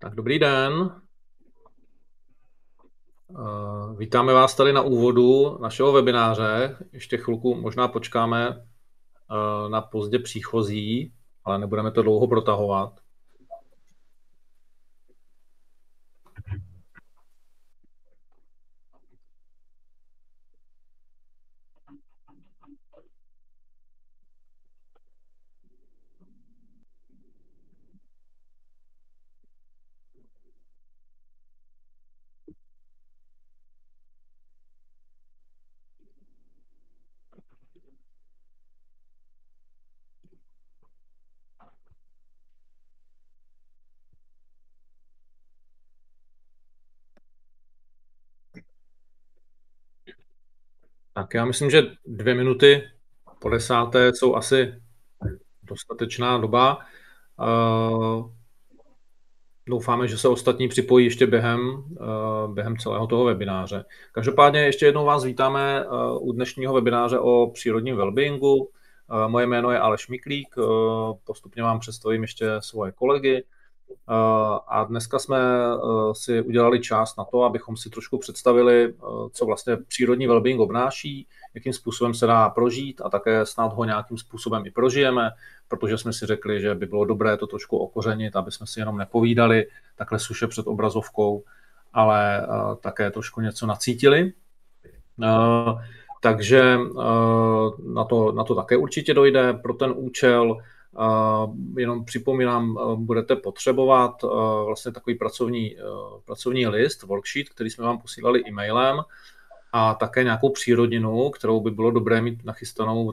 Tak dobrý den. Vítáme vás tady na úvodu našeho webináře. Ještě chvilku možná počkáme na pozdě příchozí, ale nebudeme to dlouho protahovat. Tak já myslím, že 2 minuty po 10. jsou asi dostatečná doba. Doufáme, že se ostatní připojí ještě během celého toho webináře. Každopádně ještě jednou vás vítáme u dnešního webináře o přírodním wellbeingu. Moje jméno je Aleš Miklík, postupně vám představím ještě svoje kolegy. A dneska jsme si udělali čas na to, abychom si trošku představili, co vlastně přírodní wellbeing obnáší, jakým způsobem se dá prožít a také snad ho nějakým způsobem i prožijeme, protože jsme si řekli, že by bylo dobré to trošku okořenit, aby jsme si jenom nepovídali takhle suše před obrazovkou, ale také trošku něco nacítili. Takže na to také určitě dojde. Pro ten účel jenom připomínám, budete potřebovat vlastně takový pracovní list, worksheet, který jsme vám posílali e-mailem, a také nějakou přírodninu, kterou by bylo dobré mít nachystanou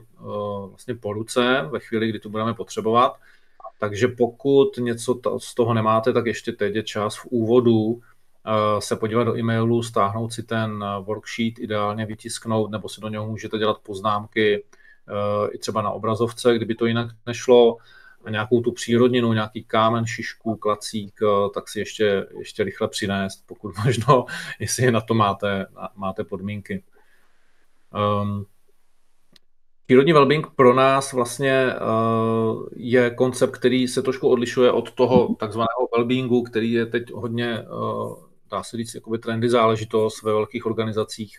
vlastně po ruce ve chvíli, kdy to budeme potřebovat. Takže pokud něco z toho nemáte, tak ještě teď je čas v úvodu se podívat do e-mailu, stáhnout si ten worksheet, ideálně vytisknout, nebo si do něho můžete dělat poznámky i třeba na obrazovce, kdyby to jinak nešlo, a nějakou tu přírodninu, nějaký kámen, šišku, klacík, tak si ještě rychle přinést, pokud možno, jestli na to máte podmínky. Přírodní wellbeing pro nás vlastně je koncept, který se trošku odlišuje od toho takzvaného wellbeingu, který je teď hodně, dá se říct, jakoby trendy záležitost ve velkých organizacích.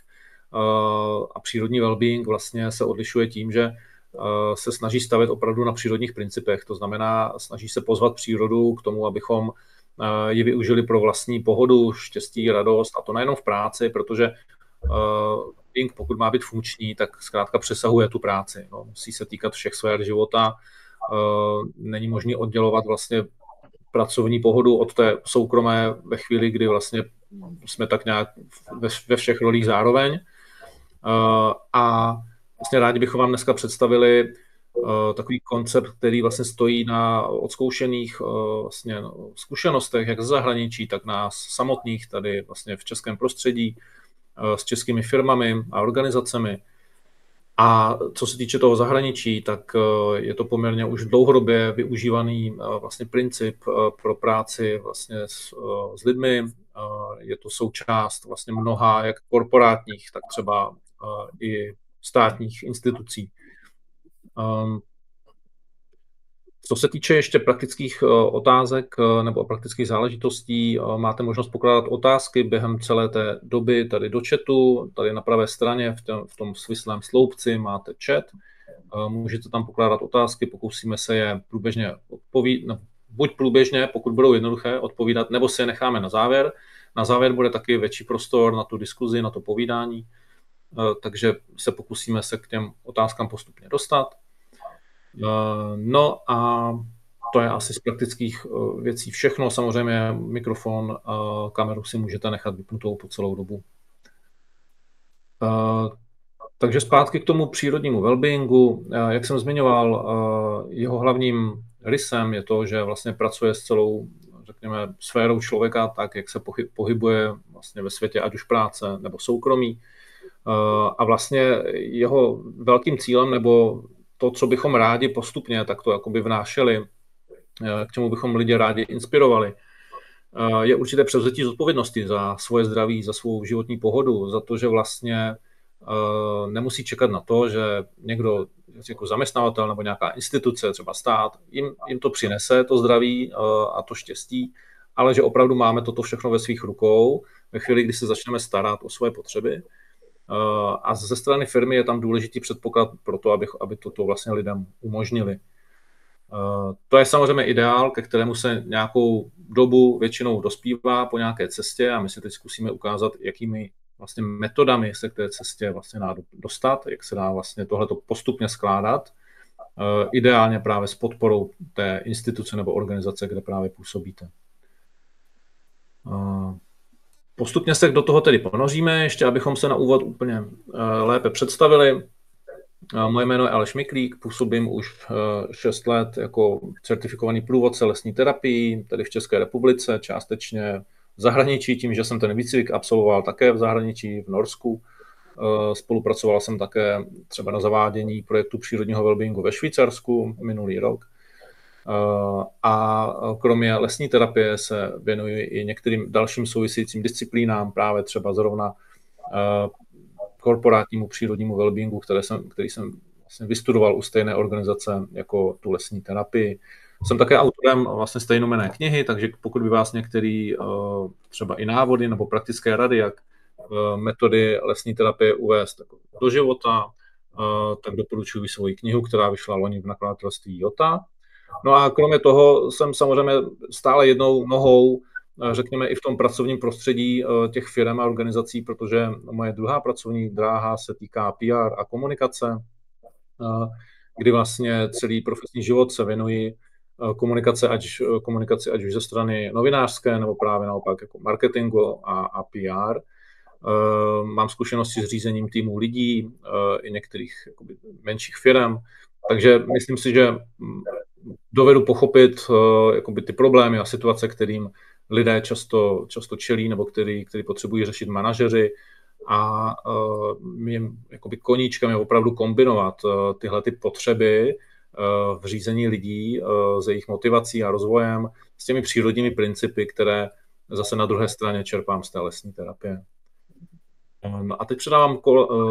A přírodní wellbeing vlastně se odlišuje tím, že se snaží stavět opravdu na přírodních principech. To znamená, snaží se pozvat přírodu k tomu, abychom ji využili pro vlastní pohodu, štěstí, radost, a to nejenom v práci, protože wellbeing, pokud má být funkční, tak zkrátka přesahuje tu práci. No, musí se týkat všech sfér života. Není možné oddělovat vlastně pracovní pohodu od té soukromé ve chvíli, kdy vlastně jsme tak nějak ve všech rolích zároveň. A vlastně rádi bychom vám dneska představili takový koncept, který vlastně stojí na odzkoušených vlastně zkušenostech, jak z zahraničí, tak nás samotných tady vlastně v českém prostředí, s českými firmami a organizacemi. A co se týče toho zahraničí, tak je to poměrně už dlouhodobě využívaný vlastně princip pro práci vlastně s lidmi. Je to součást vlastně mnoha jak korporátních, tak třeba i státních institucí. Co se týče ještě praktických otázek nebo praktických záležitostí, máte možnost pokládat otázky během celé té doby tady do chatu. Tady na pravé straně v tom svislém sloupci máte chat. Můžete tam pokládat otázky, pokusíme se je průběžně odpovídat, buď průběžně, pokud budou jednoduché, odpovídat, nebo si je necháme na závěr. Na závěr bude taky větší prostor na tu diskuzi, na to povídání, takže se pokusíme se k těm otázkám postupně dostat. No a to je asi z praktických věcí všechno. Samozřejmě mikrofon a kameru si můžete nechat vypnutou po celou dobu. Takže zpátky k tomu přírodnímu wellbeingu. Jak jsem zmiňoval, jeho hlavním rysem je to, že vlastně pracuje s celou, řekněme, sférou člověka, tak jak se pohybuje vlastně ve světě, ať už práce nebo soukromí. A vlastně jeho velkým cílem, nebo to, co bychom rádi postupně takto jakoby vnášeli, k čemu bychom lidi rádi inspirovali, je určité převzetí zodpovědnosti za svoje zdraví, za svou životní pohodu, za to, že vlastně nemusí čekat na to, že někdo jako zaměstnavatel nebo nějaká instituce, třeba stát, jim to přinese, to zdraví a to štěstí, ale že opravdu máme toto všechno ve svých rukou ve chvíli, kdy se začneme starat o svoje potřeby. A ze strany firmy je tam důležitý předpoklad pro to, aby toto vlastně lidem umožnili. To je samozřejmě ideál, ke kterému se nějakou dobu většinou dospívá po nějaké cestě a my si teď zkusíme ukázat, jakými vlastně metodami se k té cestě vlastně dá dostat, jak se dá vlastně tohleto postupně skládat. Ideálně právě s podporou té instituce nebo organizace, kde právě působíte. Postupně se do toho tedy ponoříme, ještě abychom se na úvod úplně lépe představili. Moje jméno je Aleš Miklík, působím už 6 let jako certifikovaný průvodce lesní terapii, tady v České republice, částečně v zahraničí, tím, že jsem ten výcvik absolvoval také v zahraničí, v Norsku. Spolupracoval jsem také třeba na zavádění projektu přírodního wellbeingu ve Švýcarsku minulý rok. A kromě lesní terapie se věnuji i některým dalším souvisejícím disciplínám, právě třeba zrovna korporátnímu přírodnímu wellbeingu, který jsem vlastně vystudoval u stejné organizace jako tu lesní terapii. Jsem také autorem vlastně stejnojmenné knihy, takže pokud by vás některý třeba i návody nebo praktické rady, jak metody lesní terapie uvést do života, tak doporučuji svoji knihu, která vyšla loni v nakladatelství Jota. No a kromě toho jsem samozřejmě stále jednou nohou, řekněme, i v tom pracovním prostředí těch firm a organizací, protože moje druhá pracovní dráha se týká PR a komunikace, kdy vlastně celý profesní život se věnuji komunikaci ať už ze strany novinářské, nebo právě naopak jako marketingu a PR. Mám zkušenosti s řízením týmů lidí i některých jakoby menších firm, takže myslím si, že dovedu pochopit jakoby ty problémy a situace, kterým lidé často čelí nebo který potřebují řešit manažeři a mým jakoby koníčkem je opravdu kombinovat tyhle ty potřeby v řízení lidí s jejich motivací a rozvojem s těmi přírodními principy, které zase na druhé straně čerpám z té lesní terapie. A teď předávám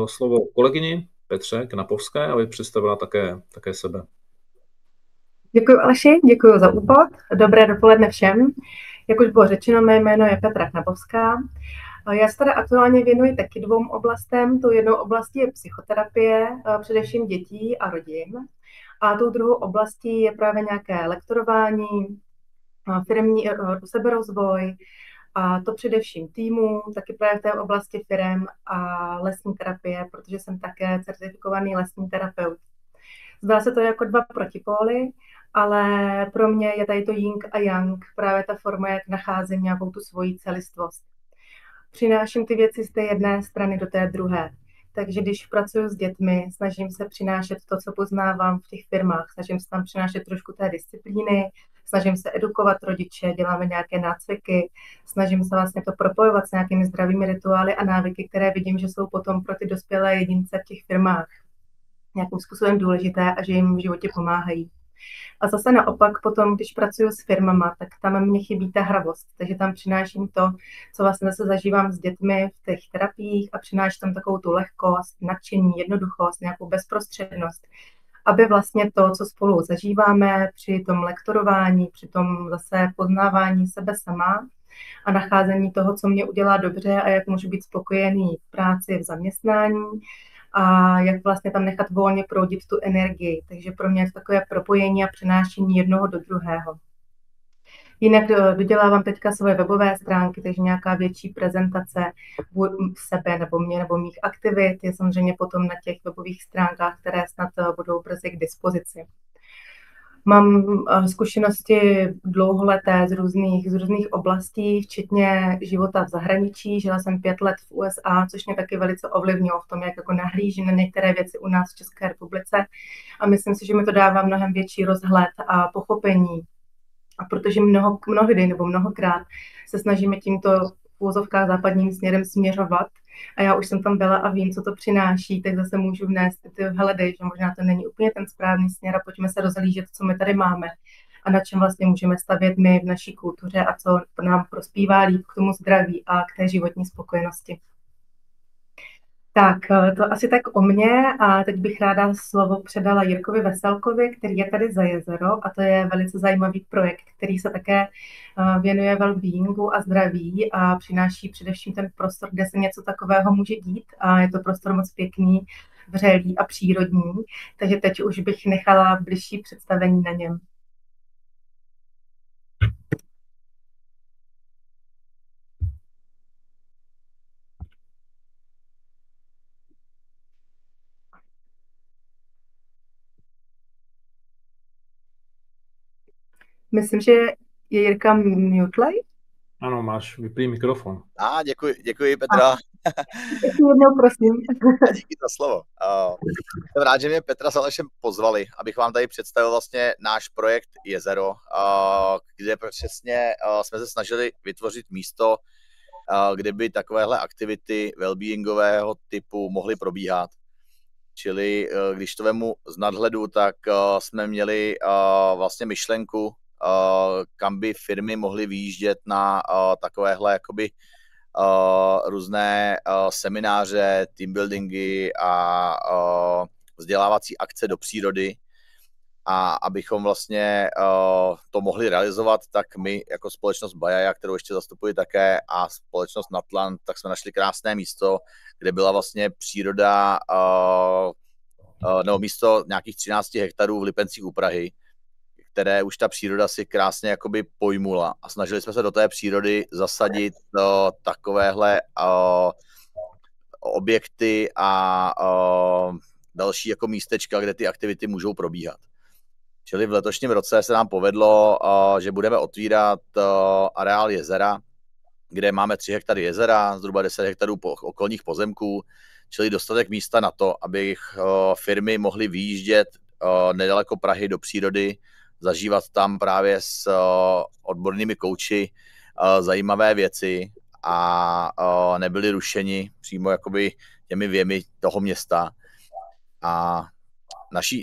slovo kolegyni Petře Knapovské, aby představila také sebe. Děkuji, Aleši, děkuji za úvod. Dobré dopoledne všem. Jak už bylo řečeno, mé jméno je Petra Knapovská. Já se tady aktuálně věnuji taky 2 oblastem. Tou jednou oblastí je psychoterapie, především dětí a rodin. A tou druhou oblastí je právě nějaké lektorování, firmní seberozvoj, a to především týmu, taky právě v té oblasti firem a lesní terapie, protože jsem také certifikovaný lesní terapeut. Zdá se to jako 2 protipóly, ale pro mě je tady to yin a yang, právě ta forma, jak nacházím nějakou tu svoji celistvost. Přináším ty věci z té jedné strany do té druhé. Takže když pracuji s dětmi, snažím se přinášet to, co poznávám v těch firmách, snažím se tam přinášet trošku té disciplíny, snažím se edukovat rodiče, děláme nějaké nácviky, snažím se vlastně to propojovat s nějakými zdravými rituály a návyky, které vidím, že jsou potom pro ty dospělé jedince v těch firmách nějakým způsobem důležité a že jim v životě pomáhají. A zase naopak potom, když pracuji s firmama, tak tam mě chybí ta hravost, takže tam přináším to, co vlastně zase zažívám s dětmi v těch terapiích a přináším tam takovou tu lehkost, nadšení, jednoduchost, nějakou bezprostřednost, aby vlastně to, co spolu zažíváme při tom lektorování, při tom zase poznávání sebe sama a nacházení toho, co mě udělá dobře a jak můžu být spokojený v práci, v zaměstnání, a jak vlastně tam nechat volně proudit tu energii. Takže pro mě je to takové propojení a přenášení jednoho do druhého. Jinak dodělávám teďka svoje webové stránky, takže nějaká větší prezentace sebe nebo mě nebo mých aktivit je samozřejmě potom na těch webových stránkách, které snad budou brzy k dispozici. Mám zkušenosti dlouholeté z různých oblastí, včetně života v zahraničí. Žila jsem 5 let v USA, což mě taky velice ovlivnilo v tom, jak jako nahlížím na některé věci u nás v České republice. A myslím si, že mi to dává mnohem větší rozhled a pochopení. A protože mnohdy nebo mnohokrát se snažíme tímto v úvozovkách západním směrem směřovat, a já už jsem tam byla a vím, co to přináší, tak zase můžu vnést ty vhledy, že možná to není úplně ten správný směr a pojďme se rozhlížet, co my tady máme a na čem vlastně můžeme stavět my v naší kultuře a co nám prospívá líp k tomu zdraví a k té životní spokojenosti. Tak, to asi tak o mně a teď bych ráda slovo předala Jirkovi Veselkovi, který je tady za jezero a to je velice zajímavý projekt, který se také věnuje well-beingu a zdraví a přináší především ten prostor, kde se něco takového může dít a je to prostor moc pěkný, vřelý a přírodní, takže teď už bych nechala bližší představení na něm. Myslím, že je Jirka mutlej. Ano, máš vyplý mikrofon. Děkuji Petra. Ještě jednou, prosím. A díky za slovo. Jsem rád, že mě Petra s Alešem pozvali, abych vám tady představil vlastně náš projekt Jezero, kde přesně jsme se snažili vytvořit místo, kde by takovéhle aktivity wellbeingového typu mohly probíhat. Čili když to vemu z nadhledu, tak jsme měli vlastně myšlenku, kam by firmy mohly vyjíždět na takovéhle jakoby různé semináře, teambuildingy a vzdělávací akce do přírody. A abychom vlastně to mohli realizovat, tak my jako společnost Bajaja, kterou ještě zastupuji také, a společnost Natland, tak jsme našli krásné místo, kde byla vlastně příroda, nebo místo nějakých 13 hektarů v Lipencích u Prahy, které už ta příroda si krásně jakoby pojmula. A snažili jsme se do té přírody zasadit takovéhle objekty a další jako místečka, kde ty aktivity můžou probíhat. Čili v letošním roce se nám povedlo, že budeme otvírat areál jezera, kde máme 3 hektary jezera, zhruba 10 hektarů okolních pozemků, čili dostatek místa na to, aby firmy mohly vyjíždět nedaleko Prahy do přírody, zažívat tam právě s odbornými kouči zajímavé věci a nebyli rušeni přímo jakoby těmi věmi toho města. A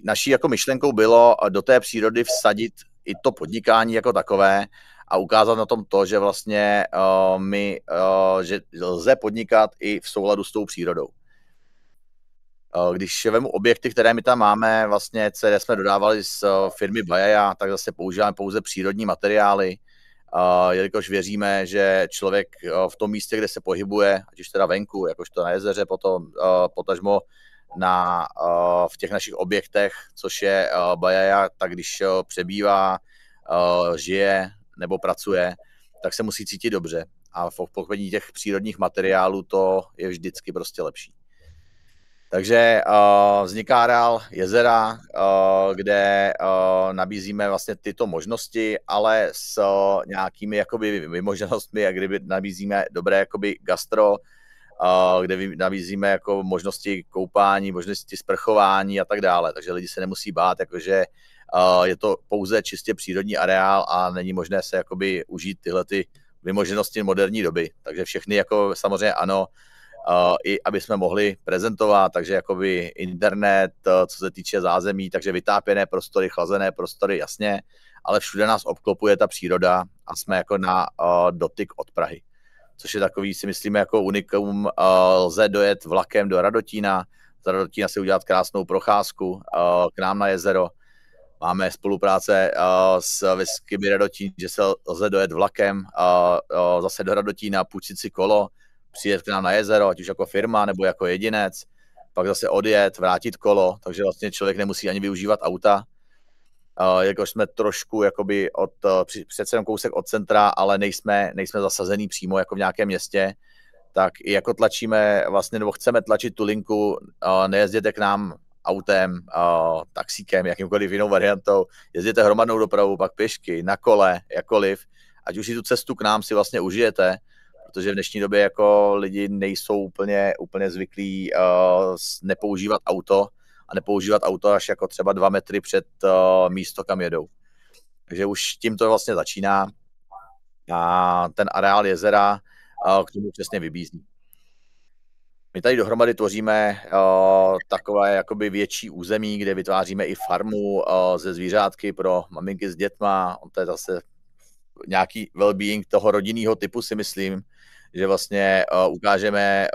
naší jako myšlenkou bylo do té přírody vsadit i to podnikání jako takové a ukázat na tom to, že vlastně že lze podnikat i v souladu s tou přírodou. Když vemu objekty, které my tam máme, vlastně, které jsme dodávali z firmy Bajaja, tak zase používáme pouze přírodní materiály, jelikož věříme, že člověk v tom místě, kde se pohybuje, ať už teda venku, jakožto na jezeře, potom potažmo v těch našich objektech, což je Bajaja, tak když přebývá, žije nebo pracuje, tak se musí cítit dobře. A v pochopení těch přírodních materiálů to je vždycky prostě lepší. Takže vzniká areál jezera, kde nabízíme vlastně tyto možnosti, ale s nějakými jakoby vymoženostmi, jak kdyby nabízíme dobré jakoby gastro, kde nabízíme jako možnosti koupání, možnosti sprchování a tak dále. Takže lidi se nemusí bát, jakože je to pouze čistě přírodní areál a není možné se jakoby užít tyhle ty vymoženosti moderní doby. Takže všechny jako samozřejmě ano, i aby jsme mohli prezentovat, takže jakoby internet, co se týče zázemí, takže vytápěné prostory, chlazené prostory, jasně, ale všude nás obklopuje ta příroda a jsme jako na dotyk od Prahy. Což je takový, si myslíme, jako unikum. Lze dojet vlakem do Radotína, z Radotína si udělat krásnou procházku k nám na jezero. Máme spolupráce s Veskymi Radotín, že se lze dojet vlakem zase do Radotína, půjčit si kolo, přijet k nám na jezero, ať už jako firma nebo jako jedinec, pak zase odjet, vrátit kolo, takže vlastně člověk nemusí ani využívat auta. Jakož jsme trošku jakoby přece jen kousek od centra, ale nejsme zasazený přímo jako v nějakém městě, tak i jako tlačíme vlastně, nebo chceme tlačit tu linku, nejezděte k nám autem, taxíkem, jakýmkoliv jinou variantou, jezděte hromadnou dopravu, pak pěšky, na kole, jakkoliv, ať už si tu cestu k nám si vlastně užijete, protože v dnešní době jako lidi nejsou úplně zvyklí nepoužívat auto a nepoužívat auto až jako třeba 2 metry před místo, kam jedou. Takže už tím to vlastně začíná a ten areál jezera k tomu přesně vybízí. My tady dohromady tvoříme takové jakoby větší území, kde vytváříme i farmu ze zvířátky pro maminky s dětma. To je zase nějaký well-being toho rodinného typu, si myslím, že vlastně ukážeme,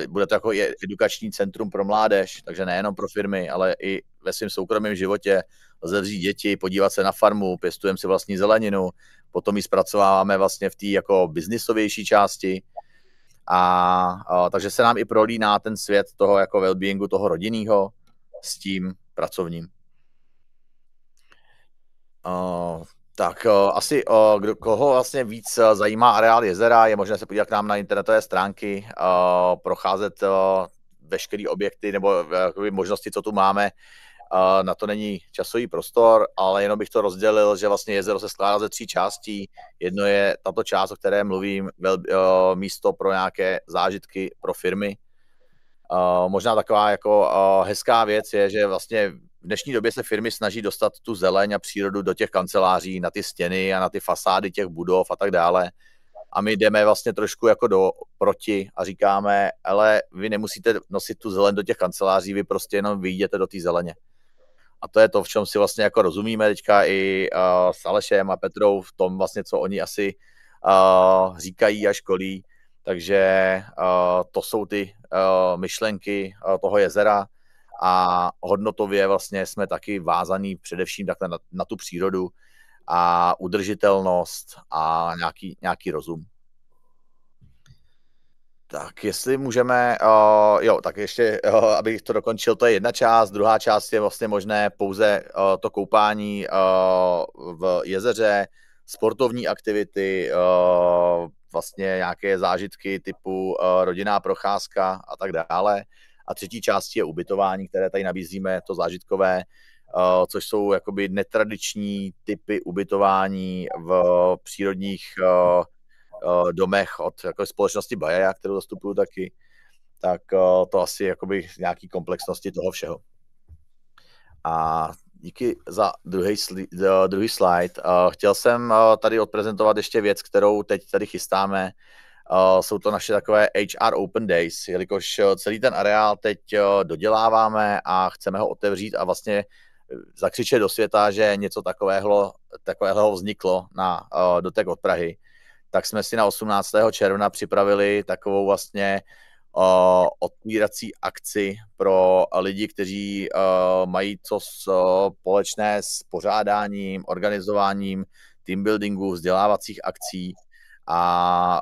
bude to jako edukační centrum pro mládež, takže nejenom pro firmy, ale i ve svém soukromém životě lze vzít děti, podívat se na farmu, pěstujeme si vlastní zeleninu, potom ji zpracováváme vlastně v té jako biznisovější části takže se nám i prolíná ten svět toho jako wellbeingu, toho rodinného s tím pracovním. Tak asi koho vlastně víc zajímá areál jezera, je možné se podívat k nám na internetové stránky, procházet veškeré objekty nebo možnosti, co tu máme. Na to není časový prostor, ale jenom bych to rozdělil, že vlastně jezero se skládá ze 3 částí. Jedno je tato část, o které mluvím, místo pro nějaké zážitky pro firmy. Možná taková jako hezká věc je, že vlastně v dnešní době se firmy snaží dostat tu zeleň a přírodu do těch kanceláří, na ty stěny a na ty fasády těch budov a tak dále. A my jdeme vlastně trošku jako proti a říkáme, ale vy nemusíte nosit tu zeleň do těch kanceláří, vy prostě jenom vyjdete do té zeleně. A to je to, v čem si vlastně jako rozumíme teďka i s Alešem a Petrou v tom vlastně, co oni asi říkají a školí. Takže to jsou ty myšlenky toho jezera a hodnotově vlastně jsme taky vázaný především takhle na tu přírodu a udržitelnost a nějaký rozum. Tak jestli můžeme, tak ještě, abych to dokončil, to je jedna část, druhá část je vlastně možné pouze to koupání v jezeře, sportovní aktivity, vlastně nějaké zážitky typu rodinná procházka a tak dále. A třetí částí je ubytování, které tady nabízíme, to zážitkové, což jsou jakoby netradiční typy ubytování v přírodních domech od jako společnosti Bajaja, kterou zastupuju taky, tak to asi jakoby nějaký komplexnosti toho všeho. A díky za druhý slide. Chtěl jsem tady odprezentovat ještě věc, kterou teď tady chystáme. Jsou to naše takové HR Open Days, jelikož celý ten areál teď doděláváme a chceme ho otevřít a vlastně zakřičet do světa, že něco takového vzniklo na dotek od Prahy. Tak jsme si na 18. června připravili takovou vlastně otvírací akci pro lidi, kteří mají co společné s pořádáním, organizováním teambuildingu, vzdělávacích akcí a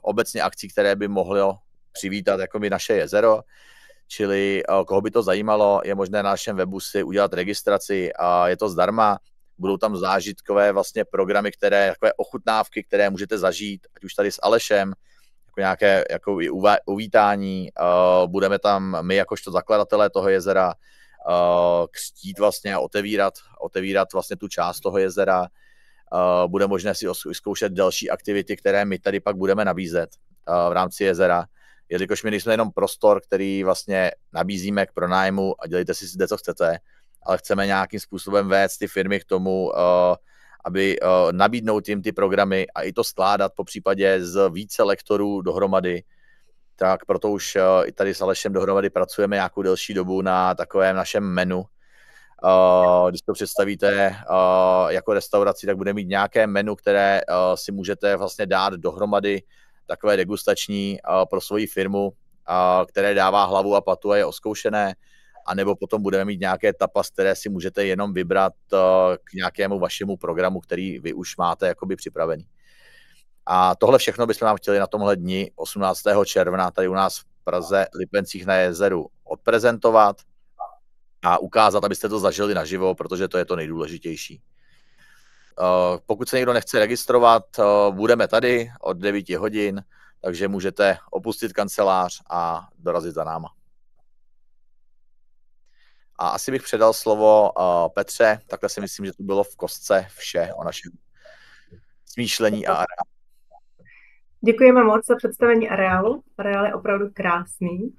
obecně akcí, které by mohly přivítat jakoby naše jezero. Čili koho by to zajímalo, je možné na našem webu si udělat registraci a je to zdarma. Budou tam zážitkové vlastně programy, takové ochutnávky, které můžete zažít, ať už tady s Alešem, jako nějaké jako uvítání. Budeme tam my jakožto zakladatelé toho jezera křtít vlastně a otevírat vlastně tu část toho jezera. Bude možné si zkoušet další aktivity, které my tady pak budeme nabízet v rámci jezera. Jelikož my nejsme jenom prostor, který vlastně nabízíme k pronájmu a dělejte si zde, co chcete, ale chceme nějakým způsobem vést ty firmy k tomu, aby nabídnout jim ty programy a i to skládat po případě z více lektorů dohromady. Tak proto už i tady s Alešem dohromady pracujeme nějakou delší dobu na takovém našem menu. Když to představíte jako restauraci, tak bude mít nějaké menu, které si můžete vlastně dát dohromady, takové degustační pro svoji firmu, které dává hlavu a patu a je oskoušené. A nebo potom budeme mít nějaké tapas, které si můžete jenom vybrat k nějakému vašemu programu, který vy už máte jakoby připravený. A tohle všechno bychom vám chtěli na tomhle dni 18. června tady u nás v Praze Lipencích na jezeru odprezentovat a ukázat, abyste to zažili naživo, protože to je to nejdůležitější. Pokud se někdo nechce registrovat, budeme tady od 9 hodin, takže můžete opustit kancelář a dorazit za náma. A asi bych předal slovo Petře, takhle si myslím, že to bylo v kostce vše o našem smýšlení a areálu. Děkujeme moc za představení areálu. Areál je opravdu krásný.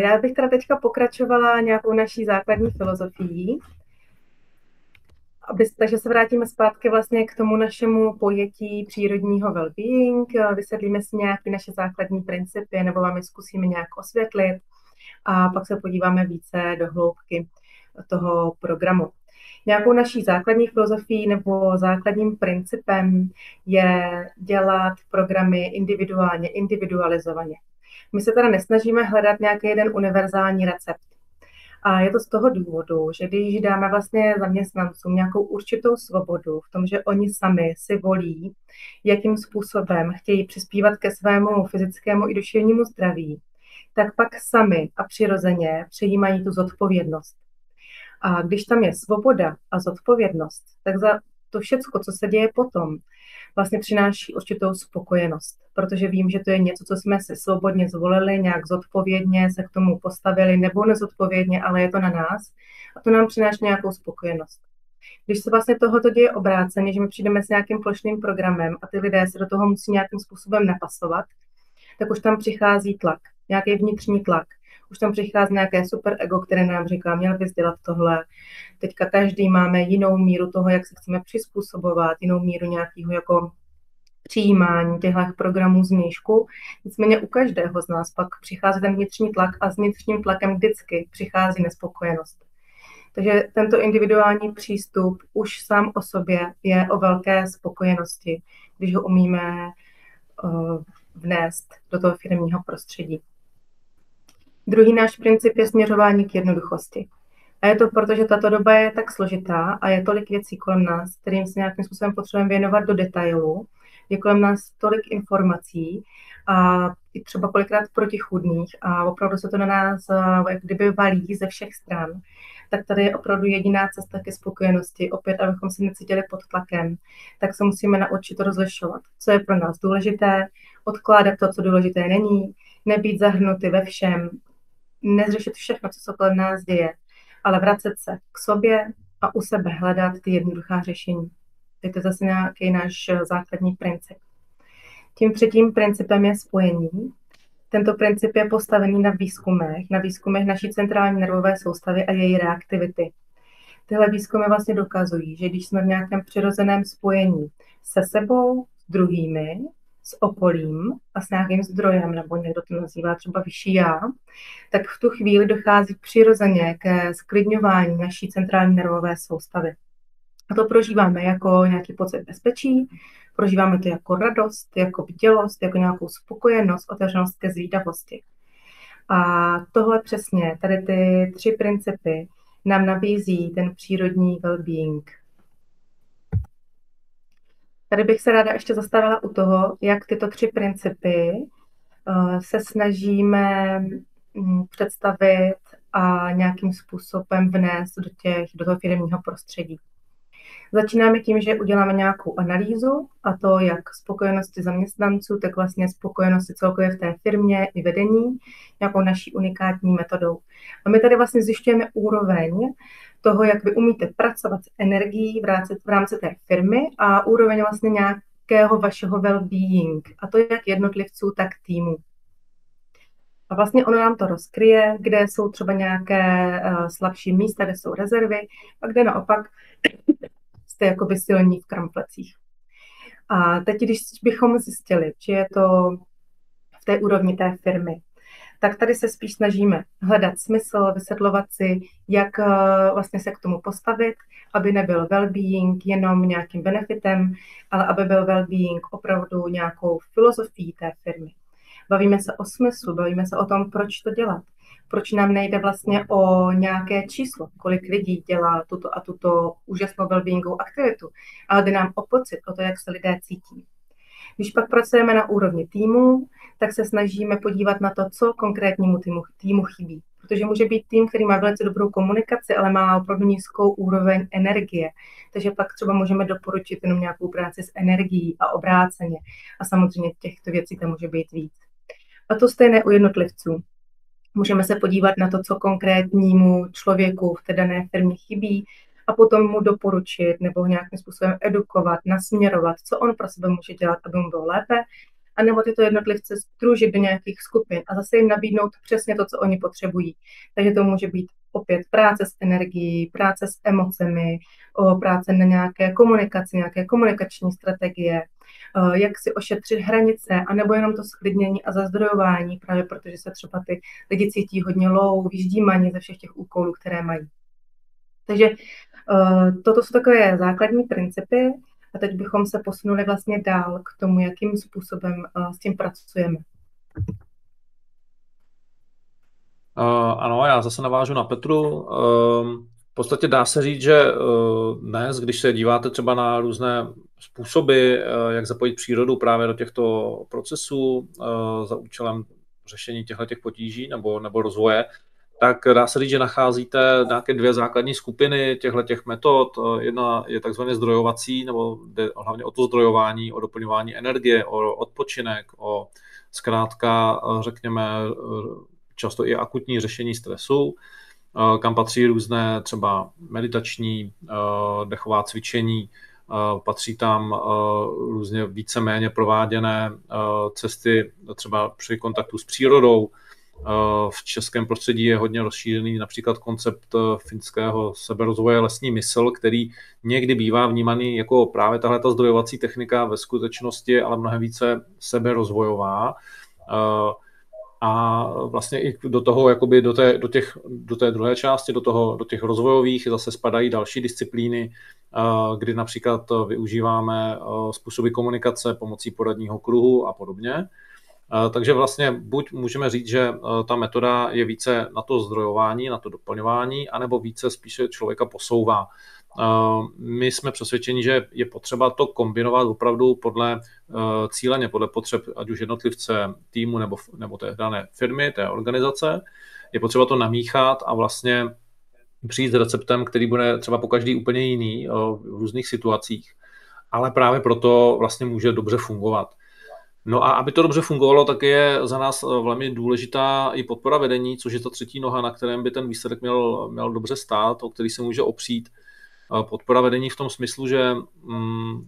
Já bych teda teďka pokračovala nějakou naší základní filozofií. Takže se vrátíme zpátky vlastně k tomu našemu pojetí přírodního well-being. Vysvětlíme si nějaké naše základní principy nebo vám je zkusíme nějak osvětlit a pak se podíváme více do hloubky toho programu. Nějakou naší základní filozofií nebo základním principem je dělat programy individuálně, individualizovaně. My se teda nesnažíme hledat nějaký jeden univerzální recept. A je to z toho důvodu, že když dáme vlastně zaměstnancům nějakou určitou svobodu v tom, že oni sami si volí, jakým způsobem chtějí přispívat ke svému fyzickému i duševnímu zdraví, tak pak sami a přirozeně přejímají tu zodpovědnost. A když tam je svoboda a zodpovědnost, tak za to všecko, co se děje potom, vlastně přináší určitou spokojenost, protože vím, že to je něco, co jsme si svobodně zvolili, nějak zodpovědně se k tomu postavili, nebo nezodpovědně, ale je to na nás a to nám přináší nějakou spokojenost. Když se vlastně tohoto děje obráceně, že my přijdeme s nějakým plošným programem a ty lidé se do toho musí nějakým způsobem napasovat, tak už tam přichází tlak, nějaký vnitřní tlak. Už tam přichází nějaké super ego, které nám říká, měl bys dělat tohle. Teďka každý máme jinou míru toho, jak se chceme přizpůsobovat, jinou míru nějakého jako přijímání těchto programů zvnějšku. Nicméně u každého z nás pak přichází ten vnitřní tlak a s vnitřním tlakem vždycky přichází nespokojenost. Takže tento individuální přístup už sám o sobě je o velké spokojenosti, když ho umíme vnést do toho firemního prostředí. Druhý náš princip je směřování k jednoduchosti. A je to proto, že tato doba je tak složitá a je tolik věcí kolem nás, kterým se nějakým způsobem potřebujeme věnovat do detailu. Je kolem nás tolik informací a i třeba kolikrát protichůdných a opravdu se to na nás jak kdyby valí ze všech stran. Tak tady je opravdu jediná cesta ke spokojenosti. Opět, abychom se necítili pod tlakem, tak se musíme naučit rozlišovat, co je pro nás důležité, odkládat to, co důležité není, nebýt zahrnuty ve všem, neřešit všechno, co se kolem nás děje, ale vracet se k sobě a u sebe hledat ty jednoduchá řešení. Je to zase nějaký náš základní princip. Tím třetím principem je spojení. Tento princip je postavený na výzkumech naší centrální nervové soustavy a její reaktivity. Tyhle výzkumy vlastně dokazují, že když jsme v nějakém přirozeném spojení se sebou, s druhými, s okolím a s nějakým zdrojem, nebo někdo to nazývá třeba vyšší já, tak v tu chvíli dochází přirozeně ke sklidňování naší centrální nervové soustavy. A to prožíváme jako nějaký pocit bezpečí, prožíváme to jako radost, jako bdělost, jako nějakou spokojenost, otevřenost ke zvídavosti. A tohle přesně, tady ty 3 principy nám nabízí ten přírodní well-being. Tady bych se ráda ještě zastavila u toho, jak tyto 3 principy se snažíme představit a nějakým způsobem vnést do toho firemního prostředí. Začínáme tím, že uděláme nějakou analýzu, a to jak spokojenosti zaměstnanců, tak vlastně spokojenosti celkově v té firmě i vedení, nějakou naší unikátní metodou. A my tady vlastně zjišťujeme úroveň toho, jak vy umíte pracovat s energií v rámci té firmy a úroveň vlastně nějakého vašeho well-being, a to jak jednotlivců, tak týmu. A vlastně ono nám to rozkryje, kde jsou třeba nějaké slabší místa, kde jsou rezervy, a kde naopak jste jakoby silní v kramflecích. A teď, když bychom zjistili, že je to v té úrovni té firmy, tak tady se spíš snažíme hledat smysl, vysvětlovat si, jak vlastně se k tomu postavit, aby nebyl well-being jenom nějakým benefitem, ale aby byl well-being opravdu nějakou filozofií té firmy. Bavíme se o smyslu, bavíme se o tom, proč to dělat. Proč nám nejde vlastně o nějaké číslo, kolik lidí dělá tuto a tuto úžasnou well-beingovou aktivitu, ale jde nám o pocit, o to, jak se lidé cítí. Když pak pracujeme na úrovni týmu, tak se snažíme podívat na to, co konkrétnímu týmu chybí. Protože může být tým, který má velice dobrou komunikaci, ale má opravdu nízkou úroveň energie. Takže pak třeba můžeme doporučit jenom nějakou práci s energií a obráceně. A samozřejmě těchto věcí tam může být víc. A to stejné u jednotlivců. Můžeme se podívat na to, co konkrétnímu člověku v té dané firmě chybí a potom mu doporučit nebo nějakým způsobem edukovat, nasměrovat, co on pro sebe může dělat, aby mu bylo lépe, a nebo tyto jednotlivce združit do nějakých skupin a zase jim nabídnout přesně to, co oni potřebují. Takže to může být opět práce s energií, práce s emocemi, práce na nějaké komunikaci, nějaké komunikační strategie, jak si ošetřit hranice, anebo jenom to sklidnění a zazdrojování, právě protože se třeba ty lidi cítí hodně low, vyždímaní ze všech těch úkolů, které mají. Takže Toto jsou takové základní principy a teď bychom se posunuli vlastně dál k tomu, jakým způsobem s tím pracujeme. Ano, já zase navážu na Petru. V podstatě dá se říct, že dnes, když se díváte třeba na různé způsoby, jak zapojit přírodu právě do těchto procesů za účelem řešení těchto potíží nebo rozvoje, tak dá se říct, že nacházíte nějaké dvě základní skupiny těchto metod. Jedna je takzvaně zdrojovací, nebo jde hlavně o to zdrojování, o doplňování energie, o odpočinek, o zkrátka, řekněme, často i akutní řešení stresu, kam patří různé třeba meditační, dechová cvičení, patří tam různě víceméně prováděné cesty třeba při kontaktu s přírodou. V českém prostředí je hodně rozšířený například koncept finského seberozvoje lesní mysl, který někdy bývá vnímaný jako právě tahle zdrojovací technika, ve skutečnosti ale mnohem více seberozvojová. A vlastně i do toho, jakoby do té druhé části, do těch rozvojových zase spadají další disciplíny, kdy například využíváme způsoby komunikace pomocí poradního kruhu a podobně. Takže vlastně buď můžeme říct, že ta metoda je více na to zdrojování, na to doplňování, anebo více spíše člověka posouvá. My jsme přesvědčeni, že je potřeba to kombinovat opravdu cíleně podle potřeb ať už jednotlivce, týmu nebo té dané firmy, té organizace. Je potřeba to namíchat a vlastně přijít s receptem, který bude třeba po každý úplně jiný v různých situacích, ale právě proto vlastně může dobře fungovat. No a aby to dobře fungovalo, tak je za nás velmi důležitá i podpora vedení, což je ta třetí noha, na kterém by ten výsledek měl dobře stát, o který se může opřít. Podpora vedení v tom smyslu, že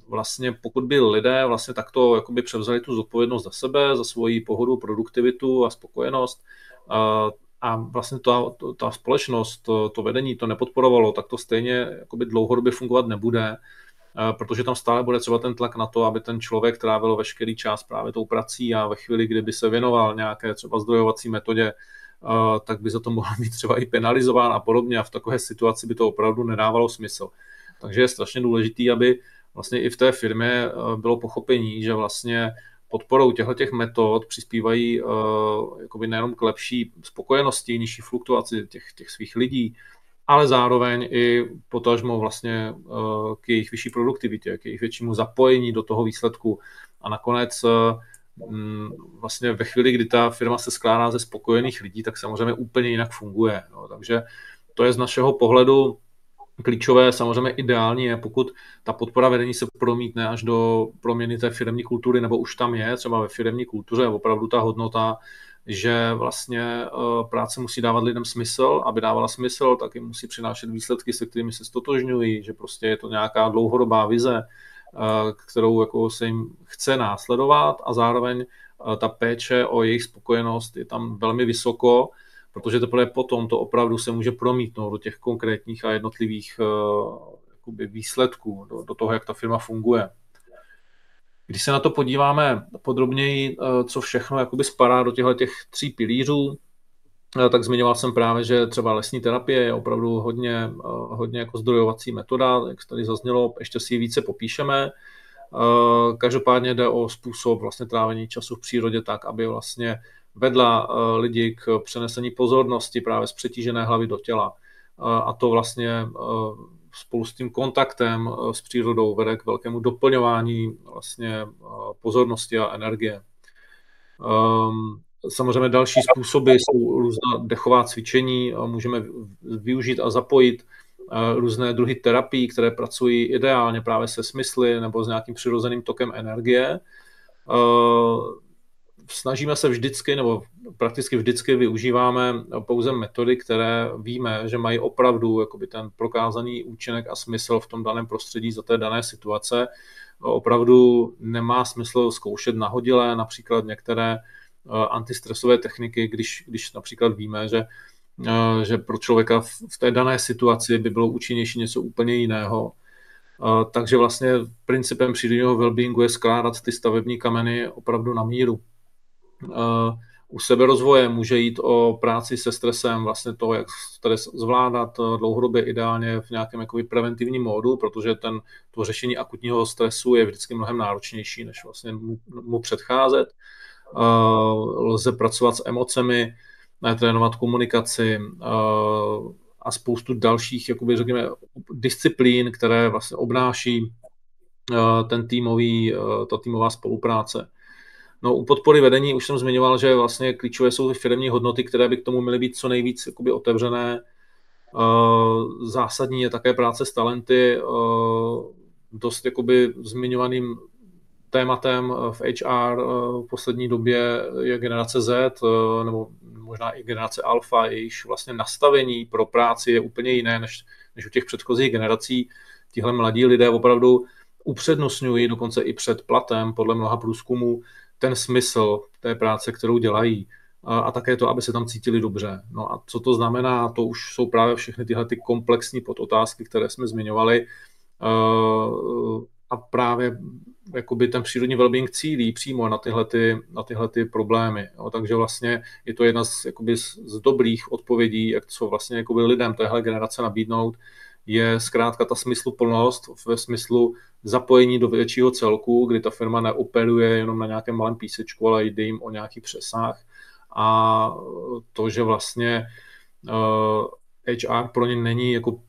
vlastně pokud by lidé vlastně takto jakoby převzali tu zodpovědnost za sebe, za svoji pohodu, produktivitu a spokojenost a vlastně ta společnost, to vedení to nepodporovalo, tak to stejně jakoby dlouhodobě fungovat nebude, protože tam stále bude třeba ten tlak na to, aby ten člověk trávil veškerý čas právě tou prací a ve chvíli, kdyby se věnoval nějaké třeba zdrojovací metodě, tak by za to mohl být třeba i penalizován a podobně a v takové situaci by to opravdu nedávalo smysl. Takže je strašně důležitý, aby vlastně i v té firmě bylo pochopení, že vlastně podporou těchto metod přispívají jakoby nejenom k lepší spokojenosti, nižší fluktuaci těch svých lidí, ale zároveň i potažmo vlastně k jejich vyšší produktivitě, k jejich většímu zapojení do toho výsledku. A nakonec vlastně ve chvíli, kdy ta firma se skládá ze spokojených lidí, tak samozřejmě úplně jinak funguje. No. Takže to je z našeho pohledu klíčové, samozřejmě ideální je, pokud ta podpora vedení se promítne až do proměny té firemní kultury, nebo už tam je, třeba ve firemní kultuře, opravdu ta hodnota, že vlastně práce musí dávat lidem smysl, aby dávala smysl, tak jim musí přinášet výsledky, se kterými se stotožňují, že prostě je to nějaká dlouhodobá vize, kterou jako se jim chce následovat a zároveň ta péče o jejich spokojenost je tam velmi vysoko, protože teprve potom to opravdu se může promítnout do těch konkrétních a jednotlivých jakoby výsledků, do toho, jak ta firma funguje. Když se na to podíváme podrobněji, co všechno jakoby spadá do těch tří pilířů, tak zmiňoval jsem právě, že třeba lesní terapie je opravdu hodně jako zdrojovací metoda, jak tady zaznělo, ještě si ji více popíšeme. Každopádně jde o způsob vlastně trávení času v přírodě tak, aby vlastně vedla lidi k přenesení pozornosti právě z přetížené hlavy do těla. A to vlastně spolu s tím kontaktem s přírodou vede k velkému doplňování vlastně pozornosti a energie. Samozřejmě další způsoby jsou různá dechová cvičení, můžeme využít a zapojit různé druhy terapií, které pracují ideálně právě se smysly nebo s nějakým přirozeným tokem energie. Snažíme se vždycky, nebo prakticky vždycky využíváme pouze metody, které víme, že mají opravdu jakoby ten prokázaný účinek a smysl v tom daném prostředí za té dané situace. Opravdu nemá smysl zkoušet nahodilé, například některé antistresové techniky, když například víme, že pro člověka v té dané situaci by bylo účinnější něco úplně jiného. Takže vlastně principem přírodního wellbeingu je skládat ty stavební kameny opravdu na míru. U seberozvoje může jít o práci se stresem, vlastně to, jak stres zvládat dlouhodobě ideálně v nějakém jakoby preventivním módu, protože to řešení akutního stresu je vždycky mnohem náročnější, než vlastně mu předcházet. Lze pracovat s emocemi, trénovat komunikaci a spoustu dalších, jakoby řekněme, disciplín, které vlastně obnáší ta týmová spolupráce. No, u podpory vedení už jsem zmiňoval, že vlastně klíčové jsou ty firemní hodnoty, které by k tomu měly být co nejvíc jakoby otevřené. Zásadní je také práce s talenty. Dost jakoby zmiňovaným tématem v HR v poslední době je generace Z, nebo možná i generace Alpha, jejíž vlastně nastavení pro práci je úplně jiné než u těch předchozích generací. Tihle mladí lidé opravdu upřednostňují dokonce i před platem podle mnoha průzkumů ten smysl té práce, kterou dělají, a také to, aby se tam cítili dobře. No a co to znamená, to už jsou právě všechny tyhle ty komplexní podotázky, které jsme zmiňovali, a právě jakoby ten přírodní wellbeing cílí přímo na tyhle problémy. No, takže vlastně je to jedna z dobrých odpovědí, jak co vlastně jakoby lidem téhle generace nabídnout, je zkrátka ta smysluplnost ve smyslu zapojení do většího celku, kdy ta firma neoperuje jenom na nějakém malém písečku, ale jde jim o nějaký přesah. A to, že vlastně HR pro ně není jako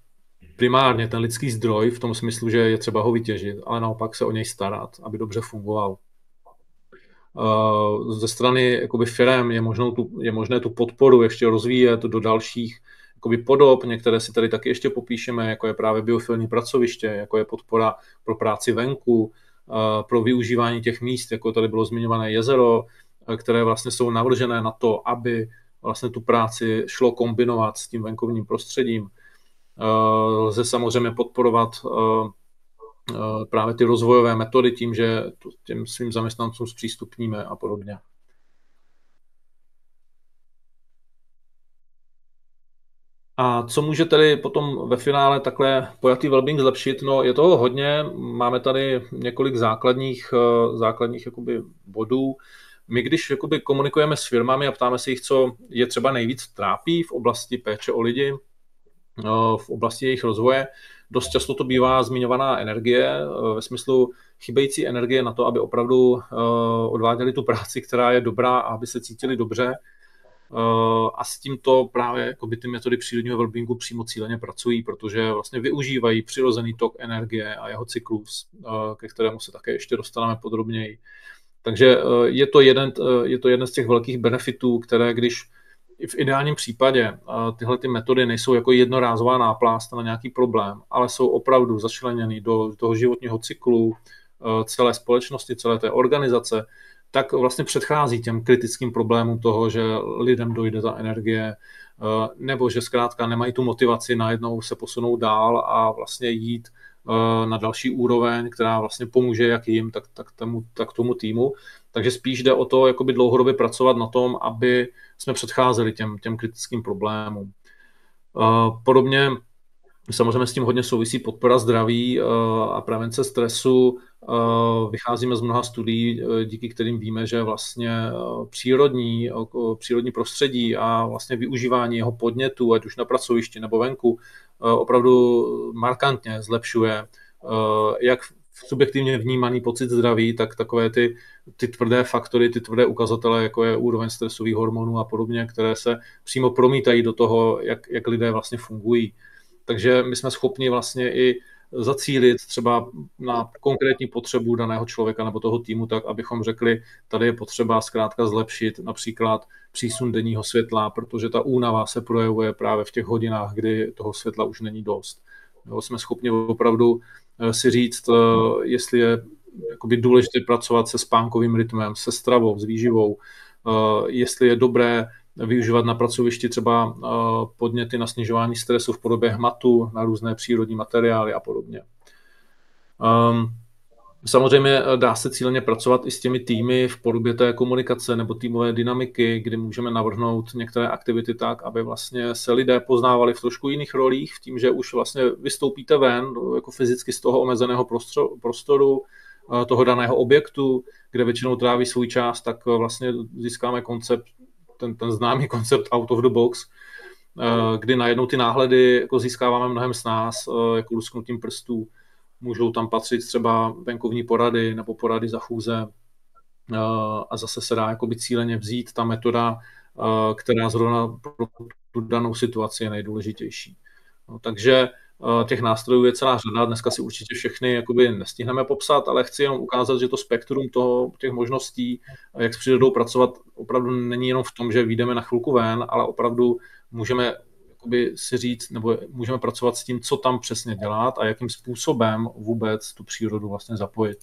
primárně ten lidský zdroj v tom smyslu, že je třeba ho vytěžit, ale naopak se o něj starat, aby dobře fungoval. Ze strany jakoby firem je možné tu podporu ještě rozvíjet do dalších jakoby podob, některé si tady taky ještě popíšeme, jako je právě biofilní pracoviště, jako je podpora pro práci venku, pro využívání těch míst, jako tady bylo zmiňované jezero, které vlastně jsou navržené na to, aby vlastně tu práci šlo kombinovat s tím venkovním prostředím. Lze samozřejmě podporovat právě ty rozvojové metody tím, že těm svým zaměstnancům zpřístupníme a podobně. A co může tedy potom ve finále takhle pojatý wellbeing zlepšit? No, je toho hodně, máme tady několik základních jakoby bodů. My když jakoby komunikujeme s firmami a ptáme se jich, co je třeba nejvíc trápí v oblasti péče o lidi, v oblasti jejich rozvoje, dost často to bývá zmiňovaná energie, ve smyslu chybějící energie na to, aby opravdu odváděli tu práci, která je dobrá, a aby se cítili dobře. A s tímto právě jakoby ty metody přírodního wellbeingu přímo cíleně pracují, protože vlastně využívají přirozený tok energie a jeho cyklus, ke kterému se také ještě dostaneme podrobněji. Takže je to jeden z těch velkých benefitů, které když v ideálním případě tyhle ty metody nejsou jako jednorázová náplásta na nějaký problém, ale jsou opravdu začleněny do toho životního cyklu celé společnosti, celé té organizace, tak vlastně předchází těm kritickým problémům toho, že lidem dojde ta energie, nebo že zkrátka nemají tu motivaci najednou se posunout dál a vlastně jít na další úroveň, která vlastně pomůže jak jim, tak tomu týmu. Takže spíš jde o to jakoby dlouhodobě pracovat na tom, aby jsme předcházeli těm kritickým problémům. Podobně samozřejmě s tím hodně souvisí podpora zdraví a prevence stresu. Vycházíme z mnoha studií, díky kterým víme, že vlastně přírodní prostředí a vlastně využívání jeho podnětů, ať už na pracovišti nebo venku, opravdu markantně zlepšuje jak subjektivně vnímaný pocit zdraví, tak takové ty tvrdé faktory, ty tvrdé ukazatele, jako je úroveň stresových hormonů a podobně, které se přímo promítají do toho, jak lidé vlastně fungují. Takže my jsme schopni vlastně i zacílit třeba na konkrétní potřebu daného člověka nebo toho týmu tak, abychom řekli, tady je potřeba zkrátka zlepšit například přísun denního světla, protože ta únava se projevuje právě v těch hodinách, kdy toho světla už není dost. Jsme schopni opravdu si říct, jestli je jakoby důležité pracovat se spánkovým rytmem, se stravou, s výživou, jestli je dobré využívat na pracovišti třeba podněty na snižování stresu v podobě hmatu, na různé přírodní materiály a podobně. Samozřejmě dá se cíleně pracovat i s těmi týmy v podobě té komunikace nebo týmové dynamiky, kdy můžeme navrhnout některé aktivity tak, aby vlastně se lidé poznávali v trošku jiných rolích, v tím, že už vlastně vystoupíte ven jako fyzicky z toho omezeného prostoru, toho daného objektu, kde většinou tráví svůj čas, tak vlastně získáme koncept ten známý koncept out of the box, kdy najednou ty náhledy jako získáváme mnohem s nás, jako lusknutím prstů. Můžou tam patřit třeba venkovní porady nebo porady za chůze, a zase se dá jakoby cíleně vzít ta metoda, která zrovna pro tu danou situaci je nejdůležitější. No, takže těch nástrojů je celá řada, dneska si určitě všechny jakoby nestihneme popsat, ale chci jenom ukázat, že to spektrum těch možností, jak s přírodou pracovat, opravdu není jenom v tom, že vyjdeme na chvilku ven, ale opravdu můžeme jakoby si říct, nebo můžeme pracovat s tím, co tam přesně dělat a jakým způsobem vůbec tu přírodu vlastně zapojit.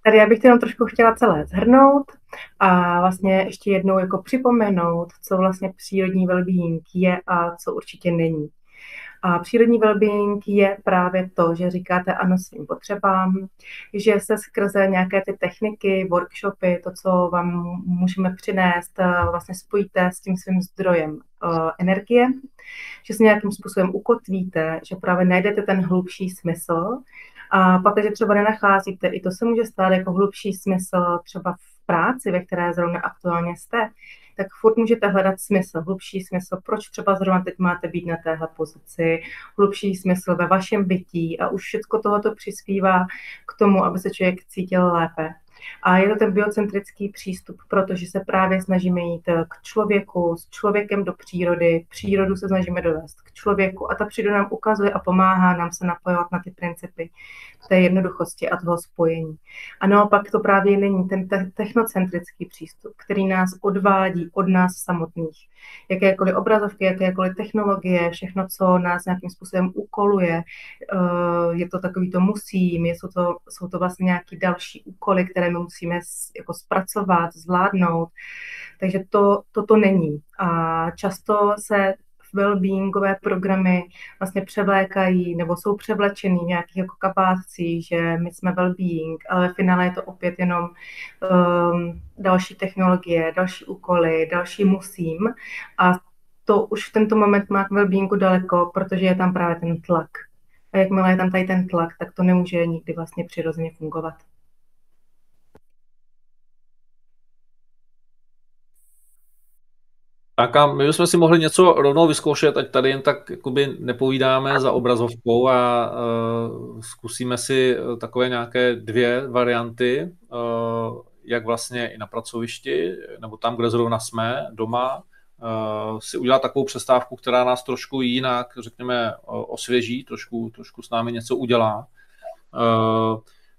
Tady já bych to jenom trošku chtěla celé shrnout a vlastně ještě jednou jako připomenout, co vlastně přírodní wellbeing je a co určitě není. A přírodní wellbeing je právě to, že říkáte ano svým potřebám, že se skrze nějaké ty techniky, workshopy, to, co vám můžeme přinést, vlastně spojíte s tím svým zdrojem energie, že se nějakým způsobem ukotvíte, že právě najdete ten hlubší smysl. A pak, když třeba nenacházíte, i to se může stát jako hlubší smysl třeba v práci, ve které zrovna aktuálně jste, tak furt můžete hledat smysl, hlubší smysl, proč třeba zrovna teď máte být na téhle pozici, hlubší smysl ve vašem bytí a už všechno tohoto přispívá k tomu, aby se člověk cítil lépe. A je to ten biocentrický přístup, protože se právě snažíme jít k člověku, s člověkem do přírody, přírodu se snažíme dovést k člověku a ta příroda nám ukazuje a pomáhá nám se napojovat na ty principy té jednoduchosti a toho spojení. A naopak to právě není ten technocentrický přístup, který nás odvádí od nás samotných. Jakékoliv obrazovky, jakékoliv technologie, všechno, co nás nějakým způsobem úkoluje, je to takový to musím, jsou to vlastně nějaké další úkoly, které my musíme jako zpracovat, zvládnout. Takže to není. A často se wellbeingové programy vlastně převlékají nebo jsou převlečený v nějakých jako kapátcích, že my jsme wellbeing, ale ve finále je to opět jenom další technologie, další úkoly, další musím a to už v tento moment má k wellbeingu daleko, protože je tam právě ten tlak. A jakmile je tam tady ten tlak, tak to nemůže nikdy vlastně přirozeně fungovat. Tak a my bychom si mohli něco rovnou vyzkoušet, ať tady jen tak jakoby nepovídáme za obrazovkou a zkusíme si takové nějaké 2 varianty, jak vlastně i na pracovišti, nebo tam, kde zrovna jsme, doma, si udělat takovou přestávku, která nás trošku jinak, řekněme, osvěží, trošku s námi něco udělá.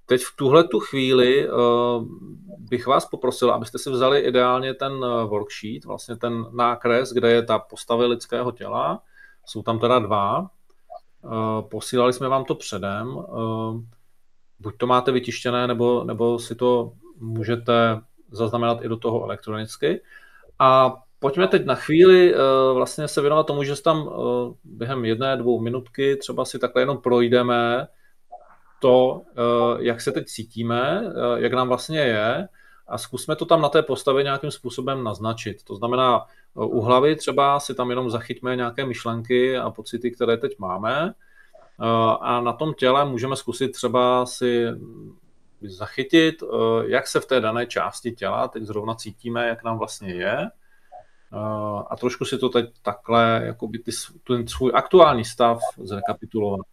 Teď v tuhletu chvíli bych vás poprosil, abyste si vzali ideálně ten worksheet, vlastně ten nákres, kde je ta postava lidského těla. Jsou tam teda 2. Posílali jsme vám to předem. Buď to máte vytištěné, nebo si to můžete zaznamenat i do toho elektronicky. A pojďme teď na chvíli vlastně se věnovat tomu, že tam během 1-2 minutky třeba si takhle jenom projdeme to, jak se teď cítíme, jak nám vlastně je a zkusme to tam na té postavě nějakým způsobem naznačit. To znamená, u hlavy třeba si tam jenom zachytíme nějaké myšlenky a pocity, které teď máme a na tom těle můžeme zkusit třeba si zachytit, jak se v té dané části těla teď zrovna cítíme, jak nám vlastně je a trošku si to teď takhle, jakoby ten svůj aktuální stav zrekapitulovat.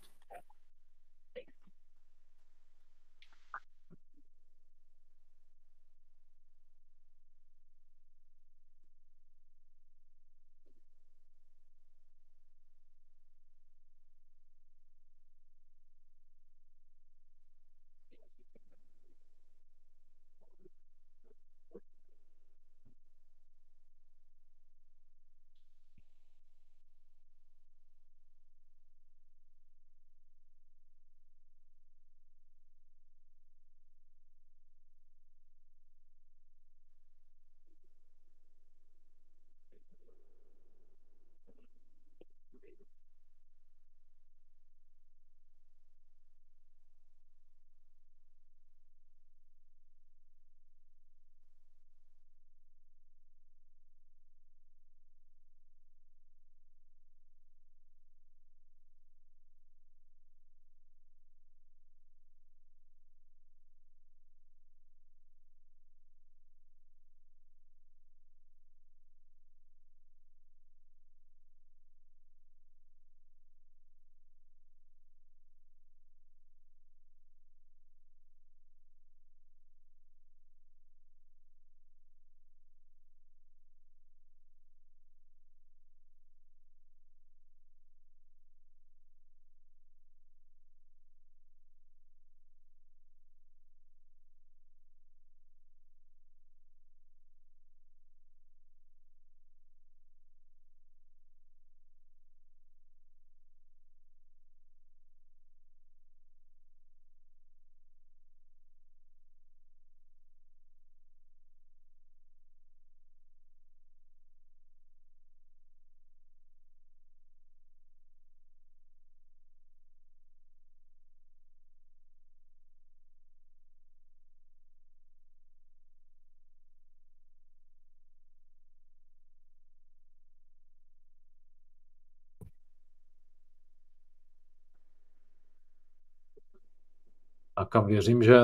A věřím, že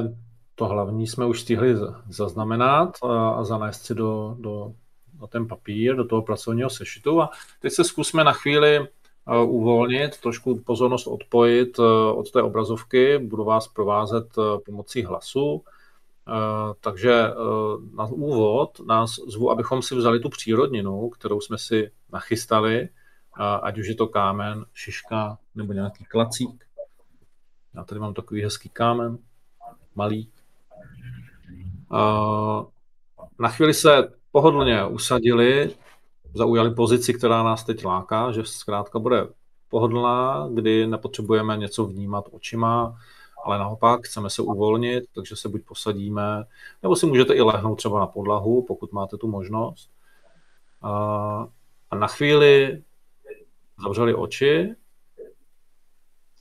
to hlavní jsme už stihli zaznamenat a zanést si na ten papír, do toho pracovního sešitu. A teď se zkusme na chvíli uvolnit, trošku pozornost odpojit od té obrazovky. Budu vás provázet pomocí hlasu. Takže na úvod nás zvu, abychom si vzali tu přírodninu, kterou jsme si nachystali, ať už je to kámen, šiška nebo nějaký klacík. Já tady mám takový hezký kámen, malý. Na chvíli se pohodlně usadili, zaujali pozici, která nás teď láká, že zkrátka bude pohodlná, kdy nepotřebujeme něco vnímat očima, ale naopak chceme se uvolnit, takže se buď posadíme, nebo si můžete i lehnout třeba na podlahu, pokud máte tu možnost. A na chvíli zavřeli oči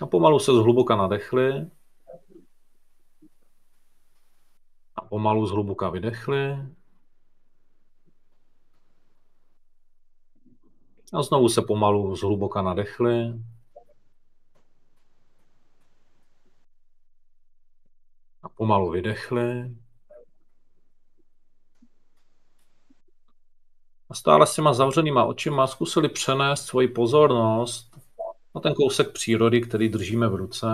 a pomalu se zhluboka nadechli a pomalu zhluboka vydechli. A znovu se pomalu zhluboka nadechli. A pomalu vydechli. A stále s těma zavřenýma očima zkusili přenést svoji pozornost na ten kousek přírody, který držíme v ruce.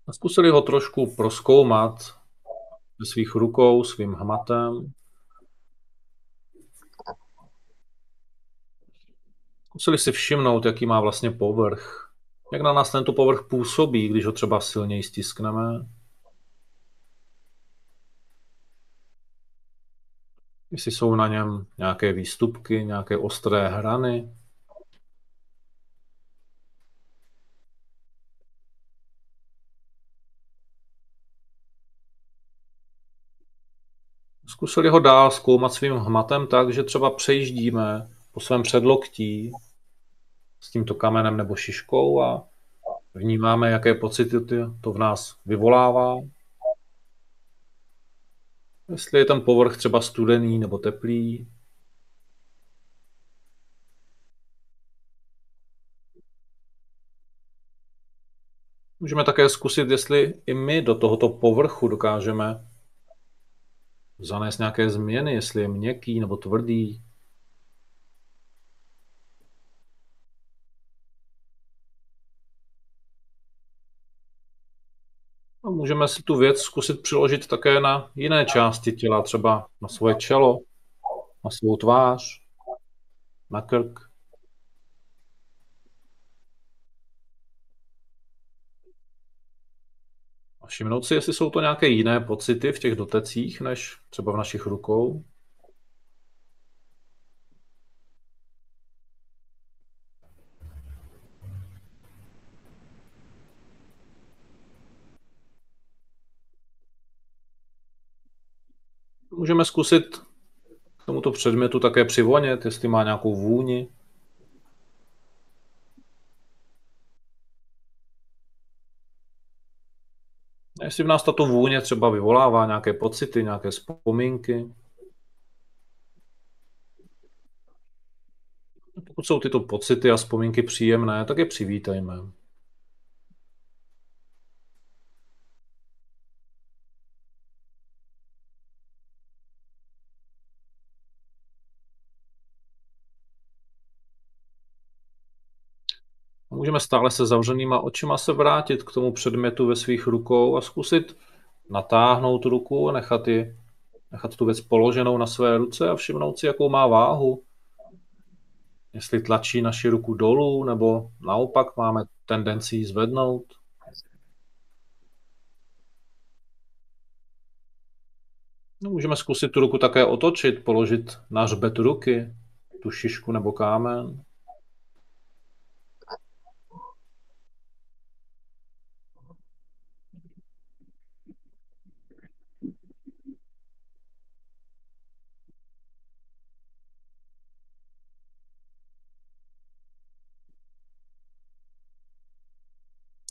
A zkusili ho trošku prozkoumat ve svých rukou, svým hmatem. Zkusili si všimnout, jaký má vlastně povrch. Jak na nás tento povrch působí, když ho třeba silněji stiskneme. Jestli jsou na něm nějaké výstupky, nějaké ostré hrany. Zkusili ho dál zkoumat svým hmatem tak, že třeba přejíždíme po svém předloktí s tímto kamenem nebo šiškou a vnímáme, jaké pocity to v nás vyvolává. Jestli je ten povrch třeba studený nebo teplý. Můžeme také zkusit, jestli i my do tohoto povrchu dokážeme zanést nějaké změny, jestli je měkký nebo tvrdý. A můžeme si tu věc zkusit přiložit také na jiné části těla, třeba na svoje čelo, na svou tvář, na krk. A všimnout si, jestli jsou to nějaké jiné pocity v těch dotecích, než třeba v našich rukou. Můžeme zkusit k tomuto předmětu také přivonět, jestli má nějakou vůni. A jestli v nás tato vůně třeba vyvolává nějaké pocity, nějaké vzpomínky. Pokud jsou tyto pocity a vzpomínky příjemné, tak je přivítajme. Můžeme stále se zavřenýma očima se vrátit k tomu předmětu ve svých rukou a zkusit natáhnout ruku, nechat tu věc položenou na své ruce a všimnout si, jakou má váhu. Jestli tlačí naši ruku dolů, nebo naopak máme tendenci ji zvednout. No, můžeme zkusit tu ruku také otočit, položit na hřbet ruky, tu šišku nebo kámen.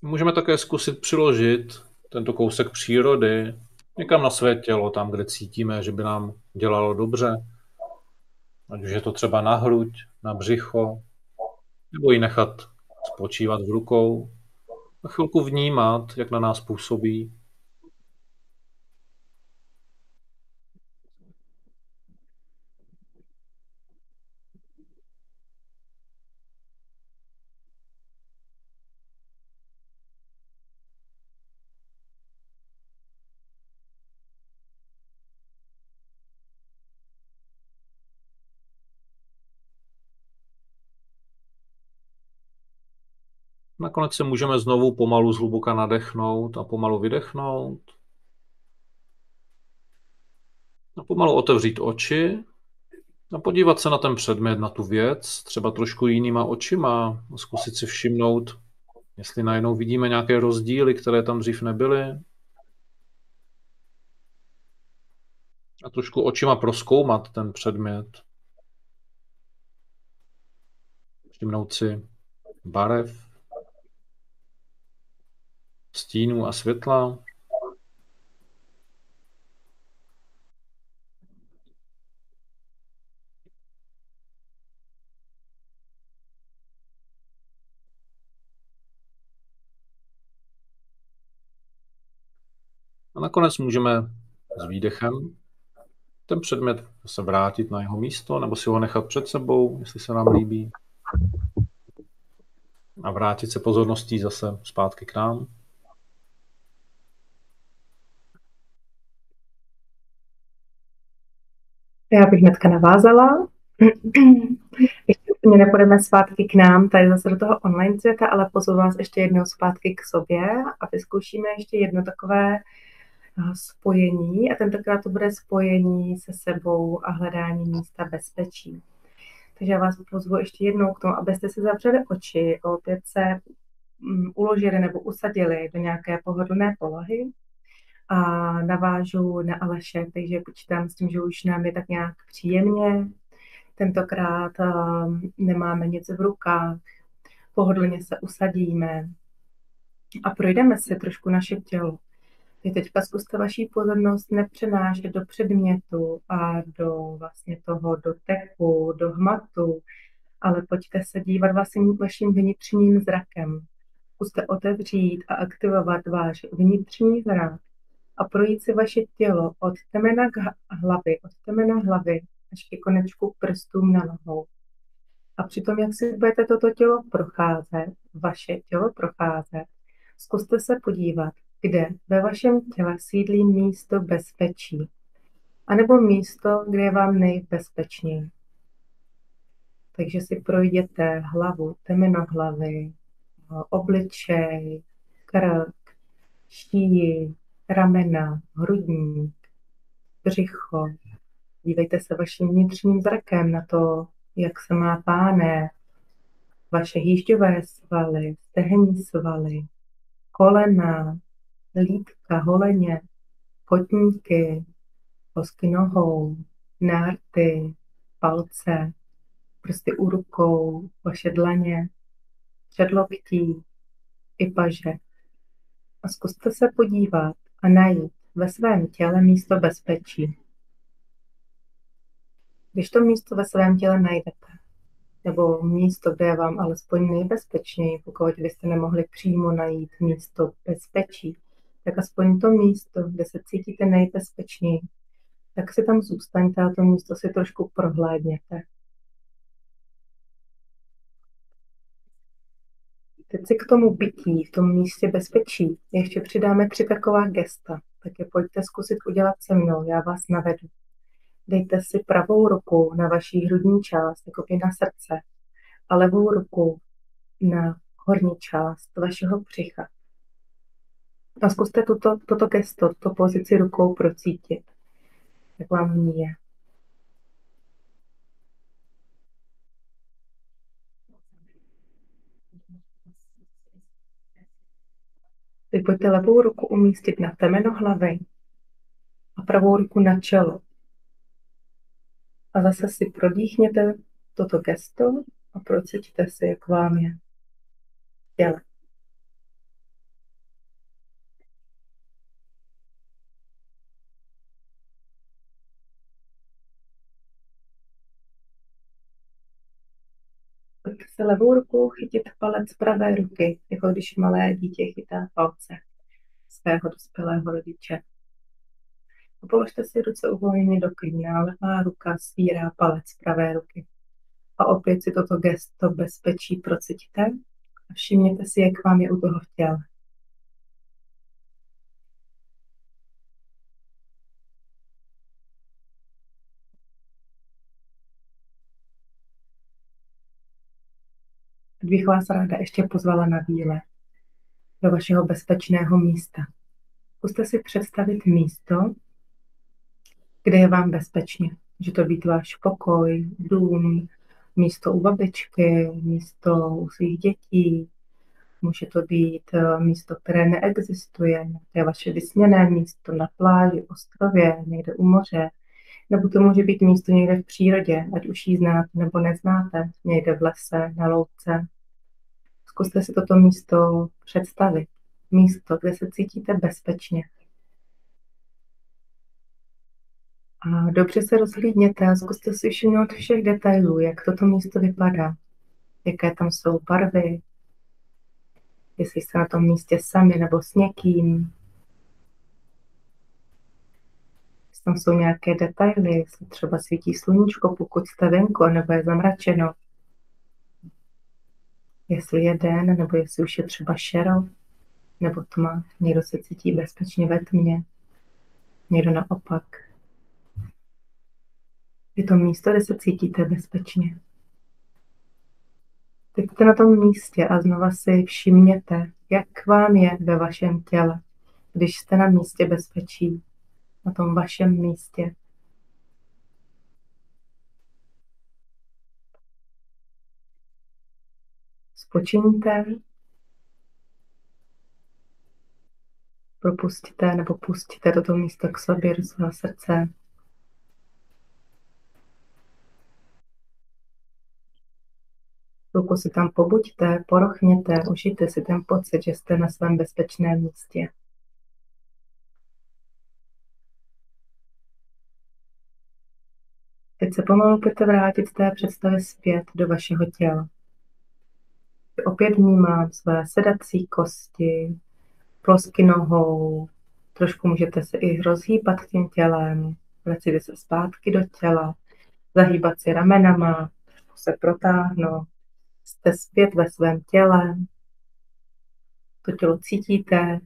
Můžeme také zkusit přiložit tento kousek přírody někam na své tělo, tam, kde cítíme, že by nám dělalo dobře. Ať už je to třeba na hruď, na břicho, nebo ji nechat spočívat v rukou. Na chvilku vnímat, jak na nás působí. Nakonec se můžeme znovu pomalu zhluboka nadechnout a pomalu vydechnout. A pomalu otevřít oči a podívat se na ten předmět, na tu věc, třeba trošku jinýma očima a zkusit si všimnout, jestli najednou vidíme nějaké rozdíly, které tam dřív nebyly. A trošku očima prozkoumat ten předmět. Všimnout si barev, stínů a světla. A nakonec můžeme s výdechem ten předmět se vrátit na jeho místo nebo si ho nechat před sebou, jestli se nám líbí. A vrátit se pozorností zase zpátky k nám. Já bych hnedka navázala. Ještě úplně nepůjdeme zpátky k nám, tady zase do toho online světa, ale pozvu vás ještě jednou zpátky k sobě a vyzkoušíme ještě jedno takové spojení a tentokrát to bude spojení se sebou a hledání místa bezpečí. Takže já vás pozvu ještě jednou k tomu, abyste si zavřeli oči, opět se uložili nebo usadili do nějaké pohodlné polohy a navážu na Aleše, takže počítám s tím, že už nám je tak nějak příjemně. Tentokrát nemáme nic v rukách, pohodlně se usadíme a projdeme si trošku naše tělo. Teďka zkuste vaši pozornost nepřenášet do předmětu a do vlastně toho doteku, do hmatu, ale pojďte se dívat vaším vnitřním zrakem. Zkuste otevřít a aktivovat váš vnitřní zrak a projít si vaše tělo od temena hlavy až ke konečku prstům na nohou. A přitom, jak si budete toto tělo procházet, vaše tělo procházet, zkuste se podívat, kde ve vašem těle sídlí místo bezpečí, anebo místo, kde je vám nejbezpečněji. Takže si projděte hlavu, temeno hlavy, obličej, krk, šíji, ramena, hrudník, břicho. Dívejte se vaším vnitřním zrakem na to, jak se má pánev, vaše hýžďové svaly, stehenní svaly, kolena, lítka, holeně, kotníky, kostky nohou, nárty, palce, prsty u rukou, vaše dlaně, předloktí i paže. A zkuste se podívat a najít ve svém těle místo bezpečí. Když to místo ve svém těle najdete, nebo místo, kde je vám alespoň nejbezpečněji, pokud byste nemohli přímo najít místo bezpečí, tak aspoň to místo, kde se cítíte nejbezpečněji, tak si tam zůstaňte a to místo si trošku prohlédněte. Teď si k tomu bytí, v tom místě bezpečí, ještě přidáme 3 taková gesta, tak je pojďte zkusit udělat se mnou, já vás navedu. Dejte si pravou ruku na vaší hrudní část, jako by na srdce, a levou ruku na horní část vašeho břicha. A zkuste toto gesto, tuto pozici rukou procítit, jak vám v ní je. Teď pojďte levou ruku umístit na temeno hlavy a pravou ruku na čelo. A zase si prodýchněte toto gesto a procítíte si, jak vám je v těle. Zkuste si levou rukou chytit palec pravé ruky, jako když malé dítě chytá palce svého dospělého rodiče. A položte si ruce uvolněně do klína, levá ruka svírá palec pravé ruky. A opět si toto gesto bezpečí procítíte a všimněte si, jak vám je u toho v těle. Teď bych vás ráda ještě pozvala na výlet do vašeho bezpečného místa. Zkuste si představit místo, kde je vám bezpečně. Může to být váš pokoj, dům, místo u babičky, místo u svých dětí. Může to být místo, které neexistuje, to je vaše vysněné místo na pláži, ostrově, někde u moře. Nebo to může být místo někde v přírodě, ať už ji znáte nebo neznáte, někde v lese, na louce. Zkuste si toto místo představit. Místo, kde se cítíte bezpečně. A dobře se rozhlídněte a zkuste si všimnout všech detailů, jak toto místo vypadá. Jaké tam jsou barvy, jestli jste na tom místě sami nebo s někým. Jestli tam jsou nějaké detaily, jestli třeba svítí sluníčko, pokud jste venku, nebo je zamračeno. Jestli je den, nebo jestli už je třeba šero, nebo tma. Někdo se cítí bezpečně ve tmě, někdo naopak. Je to místo, kde se cítíte bezpečně. Teď jste na tom místě a znova si všimněte, jak vám je ve vašem těle, když jste na místě bezpečí, na tom vašem místě. Spočiňte, propustíte nebo pustíte toto místo k sobě do svého srdce. Chvilku si tam pobuďte, porochněte, užijte si ten pocit, že jste na svém bezpečném místě. Teď se pomalu pojďte vrátit z té představy zpět do vašeho těla. Opět vnímám své sedací kosti, plosky nohou, trošku můžete se i rozhýbat tím tělem, vracíte se zpátky do těla, zahýbat si ramenama, trošku se protáhnout, jste zpět ve svém těle, to tělo cítíte,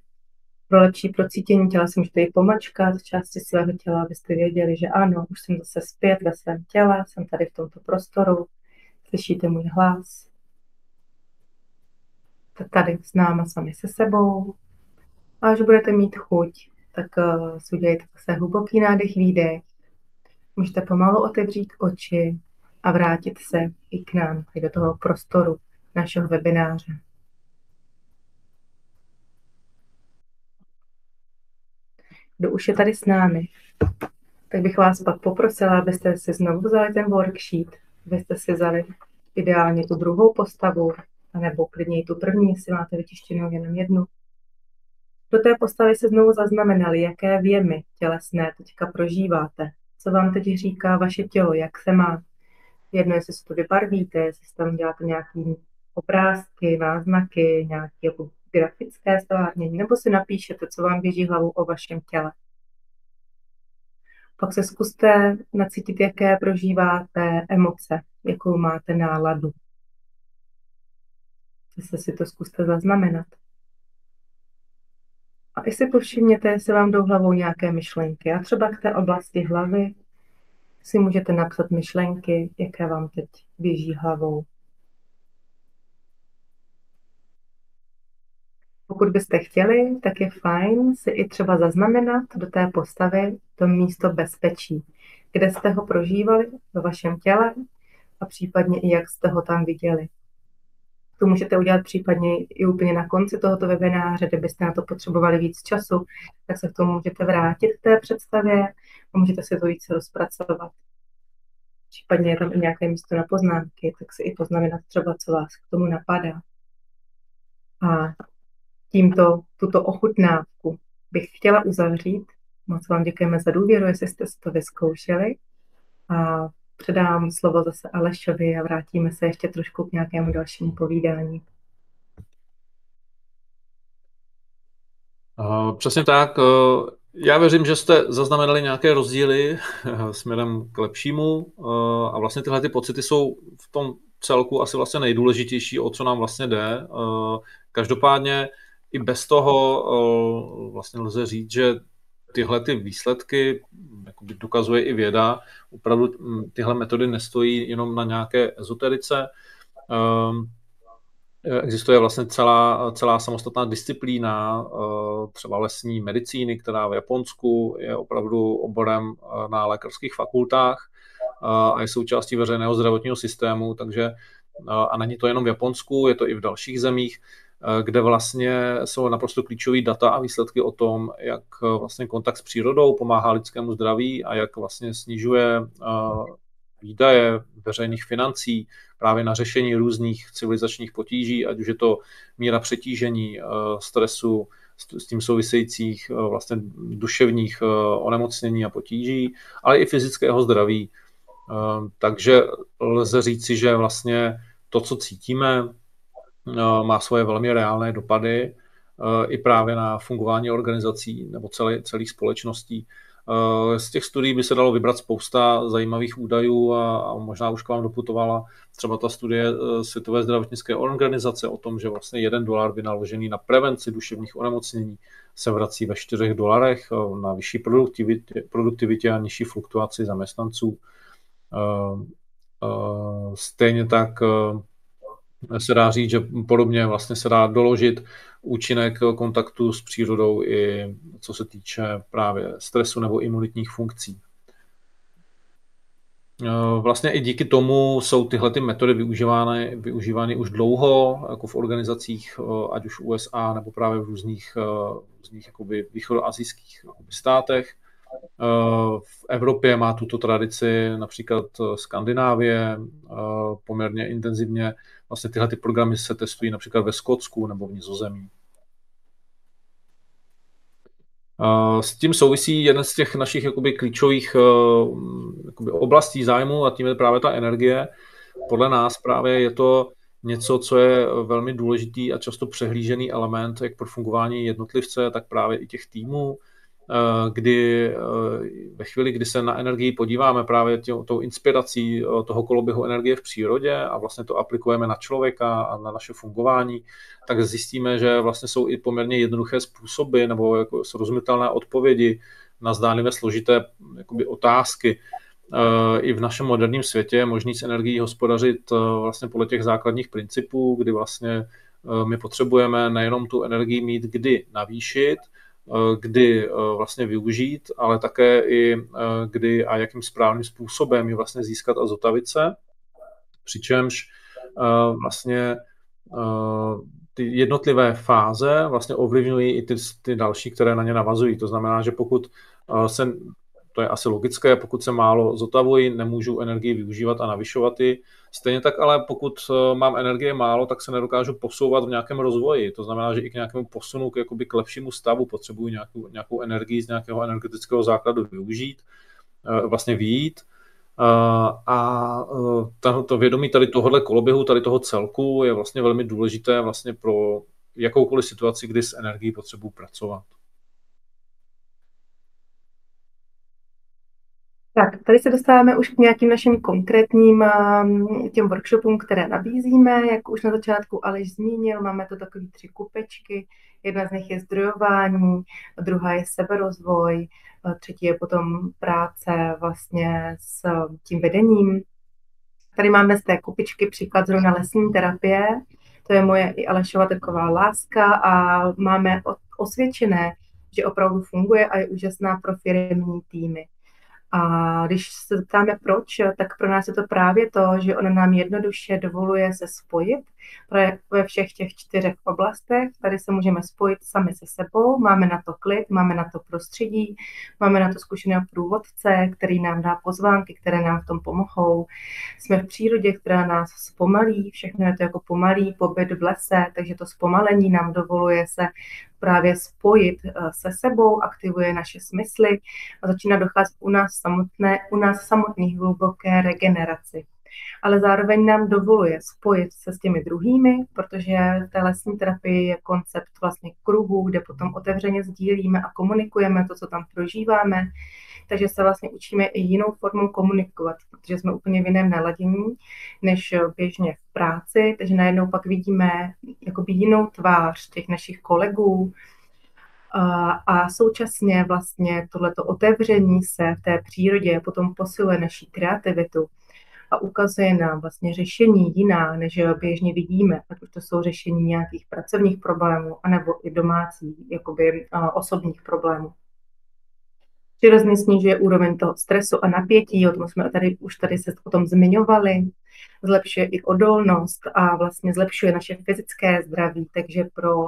pro lepší procítění těla si můžete i pomačkat části svého těla, abyste věděli, že ano, už jsem zase zpět ve svém těle, jsem tady v tomto prostoru, slyšíte můj hlas. Tak tady s náma sami se sebou. A až budete mít chuť, tak si udělejte zase hluboký nádech, výdech. Můžete pomalu otevřít oči a vrátit se i k nám, i do toho prostoru našeho webináře. Kdo už je tady s námi, tak bych vás pak poprosila, abyste si znovu vzali ten worksheet, abyste si vzali ideálně tu druhou postavu, anebo klidně i tu první, jestli máte vytištěnou jenom jednu. Do té postavy se znovu zaznamenali, jaké věmy tělesné teďka prožíváte, co vám teď říká vaše tělo, jak se má. Jedno, jestli se to vybarvíte, jestli si tam děláte nějaké obrázky, náznaky, nějaké jako grafické stvárnění, nebo si napíšete, co vám běží hlavou o vašem těle. Pak se zkuste nacítit, jaké prožíváte emoce, jakou máte náladu. Zase si to zkuste zaznamenat. A i si povšimněte, jestli vám jdou hlavou nějaké myšlenky. A třeba k té oblasti hlavy si můžete napsat myšlenky, jaké vám teď běží hlavou. Pokud byste chtěli, tak je fajn si i třeba zaznamenat do té postavy to místo bezpečí, kde jste ho prožívali ve vašem těle a případně i jak jste ho tam viděli. To můžete udělat případně i úplně na konci tohoto webináře, kdybyste na to potřebovali víc času, tak se k tomu můžete vrátit k té představě a můžete si to více rozpracovat. Případně je tam i nějaké místo na poznámky, tak si i poznamenat třeba, co vás k tomu napadá. A tuto ochutnávku bych chtěla uzavřít. Moc vám děkujeme za důvěru, jestli jste si to vyzkoušeli. A předám slovo zase Alešovi a vrátíme se ještě trošku k nějakému dalšímu povídání. Přesně tak. Já věřím, že jste zaznamenali nějaké rozdíly směrem k lepšímu a vlastně tyhle ty pocity jsou v tom celku asi vlastně nejdůležitější, o co nám vlastně jde. Každopádně i bez toho vlastně lze říct, že tyhle ty výsledky jakoby dokazuje i věda. Opravdu tyhle metody nestojí jenom na nějaké ezoterice. Existuje vlastně celá samostatná disciplína, třeba lesní medicíny, která v Japonsku je opravdu oborem na lékařských fakultách a je součástí veřejného zdravotního systému, takže a není to jenom v Japonsku, je to i v dalších zemích, kde vlastně jsou naprosto klíčové data a výsledky o tom, jak vlastně kontakt s přírodou pomáhá lidskému zdraví a jak vlastně snižuje výdaje veřejných financí právě na řešení různých civilizačních potíží, ať už je to míra přetížení, stresu, s tím souvisejících vlastně duševních onemocnění a potíží, ale i fyzického zdraví. Takže lze říci, že vlastně to, co cítíme, má svoje velmi reálné dopady i právě na fungování organizací nebo celých společností. Z těch studií by se dalo vybrat spousta zajímavých údajů a možná už k vám doputovala třeba ta studie Světové zdravotnické organizace o tom, že vlastně $1 vynaložený na prevenci duševních onemocnění se vrací ve $4 na vyšší produktivitě a nižší fluktuaci zaměstnanců. Stejně tak se dá říct, že podobně vlastně se dá doložit účinek kontaktu s přírodou i co se týče právě stresu nebo imunitních funkcí. Vlastně i díky tomu jsou tyhle ty metody využívány už dlouho, jako v organizacích, ať už USA nebo právě v různých jakoby východoasijských státech. V Evropě má tuto tradici například Skandinávie poměrně intenzivně. Vlastně tyhle ty programy se testují například ve Skotsku nebo v Nizozemí. S tím souvisí jeden z těch našich jakoby klíčových jakoby oblastí zájmu a tím je právě ta energie. Podle nás právě je to něco, co je velmi důležitý a často přehlížený element jak pro fungování jednotlivce, tak právě i těch týmů, kdy ve chvíli, kdy se na energii podíváme právě tou inspirací toho koloběhu energie v přírodě a vlastně to aplikujeme na člověka a na naše fungování, tak zjistíme, že vlastně jsou i poměrně jednoduché způsoby nebo jako srozumitelné odpovědi na zdánlivě složité jakoby otázky. I v našem moderním světě je možný s energií hospodařit vlastně podle těch základních principů, kdy vlastně my potřebujeme nejenom tu energii mít kdy navýšit, kdy vlastně využít, ale také i kdy a jakým správným způsobem ji vlastně získat a zotavit se. Přičemž vlastně ty jednotlivé fáze vlastně ovlivňují i ty další, které na ně navazují. To znamená, že pokud to je asi logické, pokud se málo zotavuji, nemůžu energii využívat a navyšovat ji. Stejně tak, ale pokud mám energie málo, tak se nedokážu posouvat v nějakém rozvoji. To znamená, že i k nějakému posunu, k lepšímu stavu potřebuji nějakou energii z nějakého energetického základu využít, vlastně vyjít. A to vědomí tady tohohle koloběhu, tady toho celku je vlastně velmi důležité vlastně pro jakoukoliv situaci, kdy s energií potřebuji pracovat. Tak, tady se dostáváme už k nějakým našim konkrétním těm workshopům, které nabízíme. Jak už na začátku Aleš zmínil, máme to takové 3 kupečky. Jedna z nich je zdrojování, druhá je seberozvoj, třetí je potom práce vlastně s tím vedením. Tady máme z té kupičky příklad zrovna lesní terapie. To je moje i Alešova taková láska a máme osvědčené, že opravdu funguje a je úžasná pro firemní týmy. A když se zeptáme proč, tak pro nás je to právě to, že ona nám jednoduše dovoluje se spojit ve všech těch 4 oblastech. Tady se můžeme spojit sami se sebou, máme na to klid, máme na to prostředí, máme na to zkušeného průvodce, který nám dá pozvánky, které nám v tom pomohou. Jsme v přírodě, která nás zpomalí, všechno je to jako pomalý pobyt v lese, takže to zpomalení nám dovoluje se právě spojit se sebou, aktivuje naše smysly a začíná docházet u nás samotných hluboké regeneraci. Ale zároveň nám dovoluje spojit se s těmi druhými, protože v té lesní terapii je koncept vlastně kruhu, kde potom otevřeně sdílíme a komunikujeme to, co tam prožíváme. Takže se vlastně učíme i jinou formou komunikovat, protože jsme úplně v jiném naladění, než běžně v práci, takže najednou pak vidíme jakoby jinou tvář těch našich kolegů a současně vlastně tohleto otevření se v té přírodě potom posiluje naší kreativitu a ukazuje nám vlastně řešení jiná, než běžně vidíme, ať už to jsou řešení nějakých pracovních problémů, anebo i domácích, jakoby osobních problémů. Přirozeně snižuje úroveň toho stresu a napětí, o tom jsme tady se o tom zmiňovali, zlepšuje i odolnost a vlastně zlepšuje naše fyzické zdraví, takže pro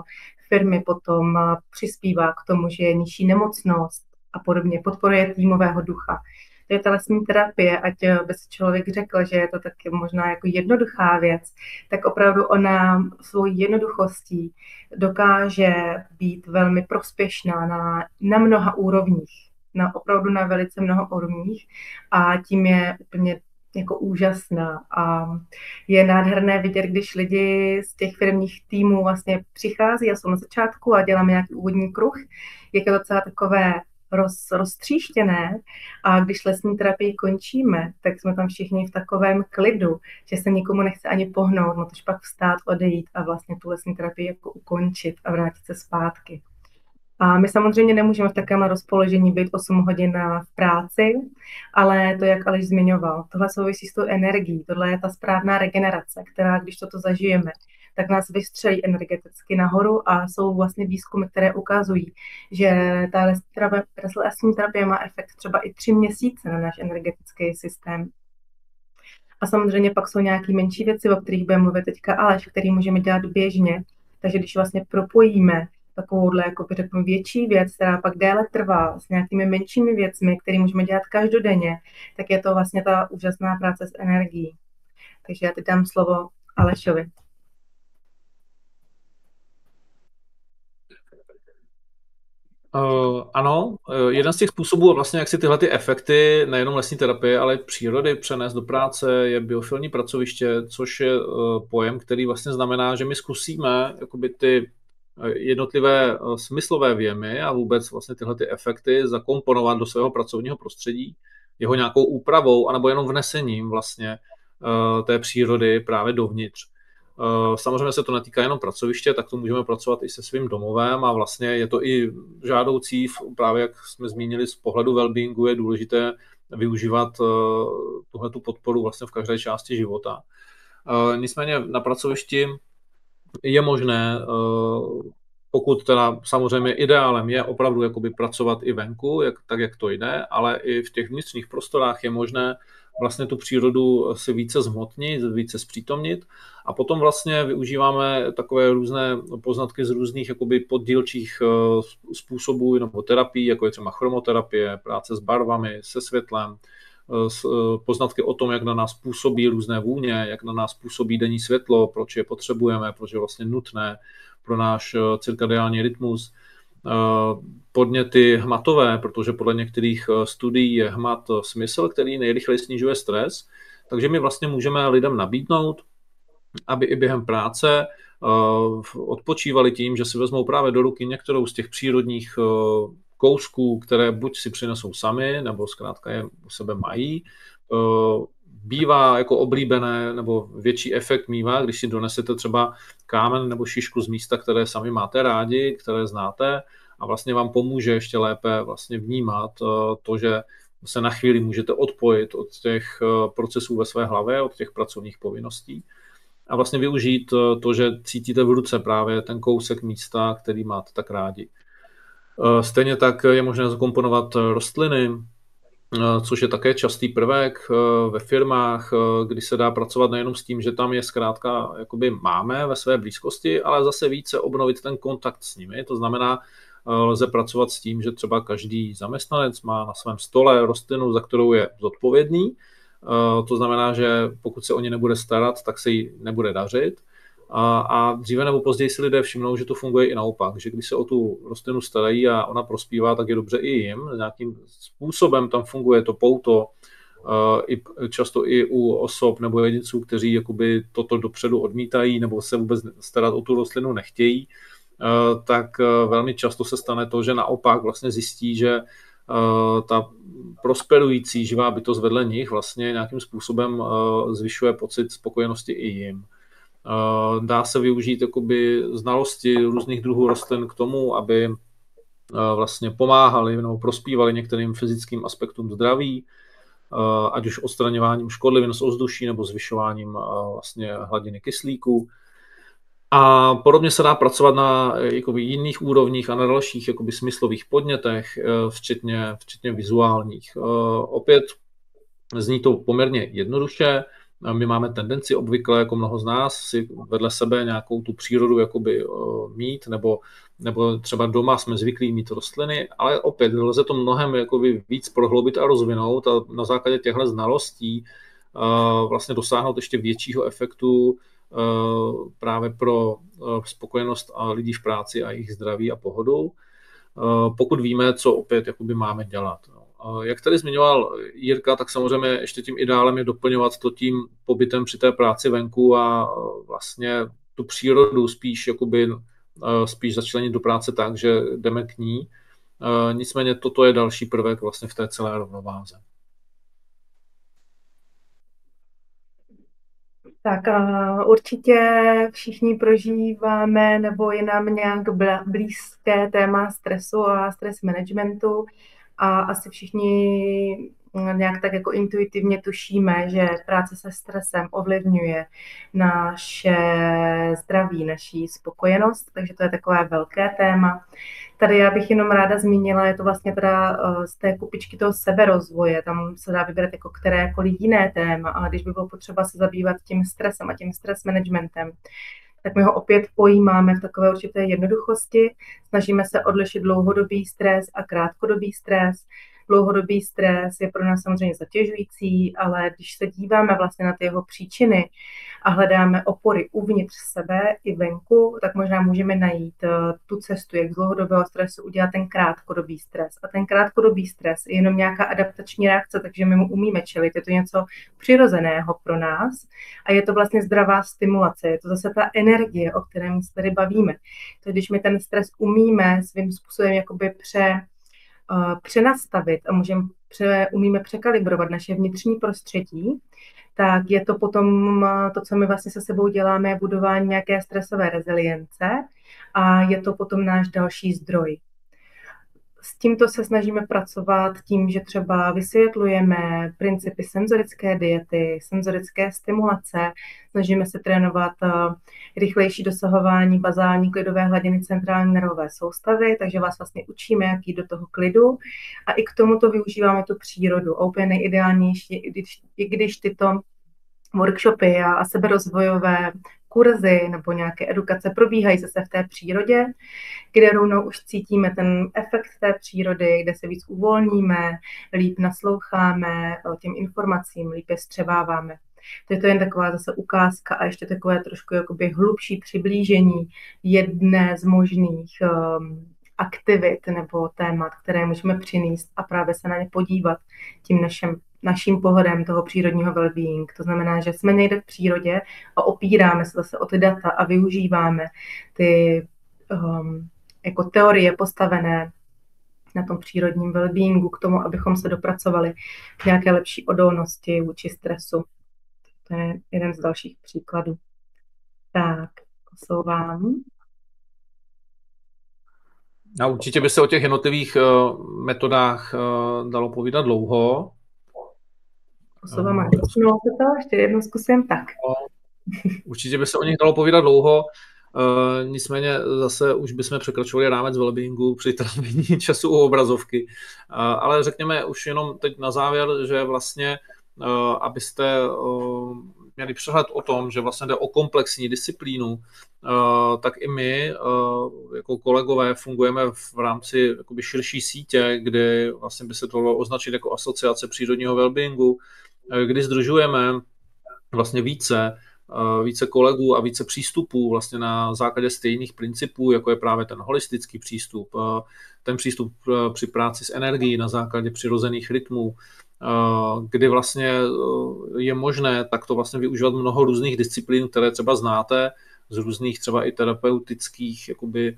firmy potom přispívá k tomu, že je nižší nemocnost a podobně, podporuje týmového ducha. To je ta lesní terapie, ať by si člověk řekl, že je to taky možná jako jednoduchá věc, tak opravdu ona svou jednoduchostí dokáže být velmi prospěšná na mnoha úrovních. Opravdu na velice mnoho úrovních a tím je úplně jako úžasná a je nádherné vidět, když lidi z těch firmních týmů vlastně přichází a jsou na začátku a děláme nějaký úvodní kruh, jak je to docela takové roztříštěné a když lesní terapii končíme, tak jsme tam všichni v takovém klidu, že se nikomu nechce ani pohnout, no tož pak vstát, odejít a vlastně tu lesní terapii jako ukončit a vrátit se zpátky. A my samozřejmě nemůžeme v takovém rozpoložení být 8 hodin v práci, ale to, jak Aleš zmiňoval, tohle souvisí s tou energií, tohle je ta správná regenerace, která, když toto zažijeme, tak nás vystřelí energeticky nahoru a jsou vlastně výzkumy, které ukazují, že ta lesní terapie má efekt třeba i 3 měsíce na náš energetický systém. A samozřejmě pak jsou nějaké menší věci, o kterých bude mluvit teďka Aleš, který můžeme dělat běžně, takže když vlastně propojíme takovouhle, jako by řeknu, větší věc, která pak déle trvá s nějakými menšími věcmi, které můžeme dělat každodenně, tak je to vlastně ta úžasná práce s energií. Takže já teď dám slovo Alešovi. Ano, jeden z těch způsobů vlastně, jak si tyhle ty efekty nejenom lesní terapie, ale i přírody přenést do práce, je biofilní pracoviště, což je pojem, který vlastně znamená, že my zkusíme jakoby ty jednotlivé smyslové vjemy a vůbec vlastně tyhle ty efekty zakomponovat do svého pracovního prostředí, jeho nějakou úpravou anebo jenom vnesením vlastně té přírody právě dovnitř. Samozřejmě se to netýká jenom pracoviště, tak to můžeme pracovat i se svým domovem a vlastně je to i žádoucí, právě jak jsme zmínili z pohledu wellbeingu, je důležité využívat tuhletu podporu vlastně v každé části života. Nicméně na pracovišti je možné, pokud teda samozřejmě ideálem je opravdu jakoby pracovat i venku, tak jak to jde, ale i v těch vnitřních prostorách je možné vlastně tu přírodu si více zhmotnit, více zpřítomnit a potom vlastně využíváme takové různé poznatky z různých jakoby poddílčích způsobů nebo terapií, jako je třeba chromoterapie, práce s barvami, se světlem, poznatky o tom, jak na nás působí různé vůně, jak na nás působí denní světlo, proč je potřebujeme, proč je vlastně nutné pro náš cirkadiální rytmus. Podněty hmatové, protože podle některých studií je hmat smysl, který nejrychleji snižuje stres, takže my vlastně můžeme lidem nabídnout, aby i během práce odpočívali tím, že si vezmou právě do ruky některou z těch přírodních kousků, které buď si přinesou sami, nebo zkrátka je u sebe mají. Bývá jako oblíbené, nebo větší efekt mívá, když si donesete třeba kámen nebo šišku z místa, které sami máte rádi, které znáte a vlastně vám pomůže ještě lépe vlastně vnímat to, že se na chvíli můžete odpojit od těch procesů ve své hlavě, od těch pracovních povinností a vlastně využít to, že cítíte v ruce právě ten kousek místa, který máte tak rádi. Stejně tak je možné zakomponovat rostliny, což je také častý prvek ve firmách, kdy se dá pracovat nejenom s tím, že tam je zkrátka jakoby máme ve své blízkosti, ale zase více obnovit ten kontakt s nimi. To znamená, lze pracovat s tím, že třeba každý zaměstnanec má na svém stole rostlinu, za kterou je zodpovědný. To znamená, že pokud se o ně nebude starat, tak se jí nebude dařit. A dříve nebo později si lidé všimnou, že to funguje i naopak, že když se o tu rostlinu starají a ona prospívá, tak je dobře i jim. Nějakým způsobem tam funguje to pouto, často i u osob nebo jedinců, kteří jakoby toto dopředu odmítají nebo se vůbec starat o tu rostlinu nechtějí, tak velmi často se stane to, že naopak vlastně zjistí, že ta prosperující živá bytost vedle nich vlastně nějakým způsobem zvyšuje pocit spokojenosti i jim. Dá se využít jakoby znalosti různých druhů rostlin k tomu, aby vlastně pomáhali nebo prospívali některým fyzickým aspektům zdraví, ať už odstraňováním škodlivin z ovzduší nebo zvyšováním vlastně hladiny kyslíku. A podobně se dá pracovat na jakoby jiných úrovních a na dalších jakoby smyslových podnětech, včetně vizuálních. Opět zní to poměrně jednoduše. My máme tendenci obvykle, jako mnoho z nás, si vedle sebe nějakou tu přírodu jakoby mít, nebo třeba doma jsme zvyklí mít rostliny, ale opět lze to mnohem jakoby víc prohloubit a rozvinout a na základě těchto znalostí vlastně dosáhnout ještě většího efektu právě pro spokojenost lidí v práci a jejich zdraví a pohodu, pokud víme, co opět jakoby máme dělat. Jak tady zmiňoval Jirka, tak samozřejmě ještě tím ideálem je doplňovat to tím pobytem při té práci venku a vlastně tu přírodu spíš začlenit do práce tak, že jdeme k ní. Nicméně toto je další prvek vlastně v té celé rovnováze. Tak určitě všichni prožíváme nebo je nám nějak blízké téma stresu a stres managementu a asi všichni nějak tak jako intuitivně tušíme, že práce se stresem ovlivňuje naše zdraví, naší spokojenost, takže to je takové velké téma. Tady já bych jenom ráda zmínila, je to vlastně teda z té kupičky toho seberozvoje, tam se dá vybrat jako kterékoliv jiné téma, ale když by bylo potřeba se zabývat tím stresem a tím stres managementem, tak my ho opět pojímáme v takové určité jednoduchosti. Snažíme se odlišit dlouhodobý stres a krátkodobý stres. Dlouhodobý stres je pro nás samozřejmě zatěžující, ale když se díváme vlastně na ty jeho příčiny a hledáme opory uvnitř sebe i venku, tak možná můžeme najít tu cestu, jak z dlouhodobého stresu udělat ten krátkodobý stres. A ten krátkodobý stres je jenom nějaká adaptační reakce, takže my mu umíme čelit. Je to něco přirozeného pro nás a je to vlastně zdravá stimulace. Je to zase ta energie, o které se tady bavíme. To když my ten stres umíme svým způsobem jakoby přenastavit a umíme překalibrovat naše vnitřní prostředí, tak je to potom to, co my vlastně se sebou děláme, je budování nějaké stresové rezilience a je to potom náš další zdroj. S tímto se snažíme pracovat tím, že třeba vysvětlujeme principy senzorické diety, senzorické stimulace, snažíme se trénovat rychlejší dosahování bazální klidové hladiny centrální nervové soustavy, takže vás vlastně učíme, jak jít do toho klidu a i k tomuto využíváme tu přírodu. A úplně nejideálnější, i když tyto workshopy a seberozvojové kurzy nebo nějaké edukace probíhají zase v té přírodě, kde rovnou už cítíme ten efekt té přírody, kde se víc uvolníme, líp nasloucháme těm informacím, líp je střebáváme. To je jen taková zase ukázka a ještě takové trošku jakoby hlubší přiblížení jedné z možných aktivit nebo témat, které můžeme přinést a právě se na ně podívat tím naším pohledem toho přírodního well-being. To znamená, že jsme někde v přírodě a opíráme se zase o ty data a využíváme ty jako teorie postavené na tom přírodním well-beingu k tomu, abychom se dopracovali k nějaké lepší odolnosti vůči stresu. To je jeden z dalších příkladů. Tak, posouvám. A určitě by se o těch jednotlivých metodách dalo povídat dlouho. Posouvám, ještě jednou zkusím, tak. Určitě by se o nich dalo povídat dlouho. Nicméně zase už bychom překračovali rámec wellbeingu při trávení času u obrazovky. Ale řekněme už jenom teď na závěr, že vlastně abyste měli přehled o tom, že vlastně jde o komplexní disciplínu, tak i my jako kolegové fungujeme v rámci jakoby širší sítě, kdy vlastně by se to dalo označit jako asociace přírodního wellbeingu, kdy sdružujeme vlastně více kolegů a více přístupů vlastně na základě stejných principů, jako je právě ten holistický přístup, ten přístup při práci s energií na základě přirozených rytmů, kdy vlastně je možné takto vlastně využívat mnoho různých disciplín, které třeba znáte, z různých třeba i terapeutických jakoby,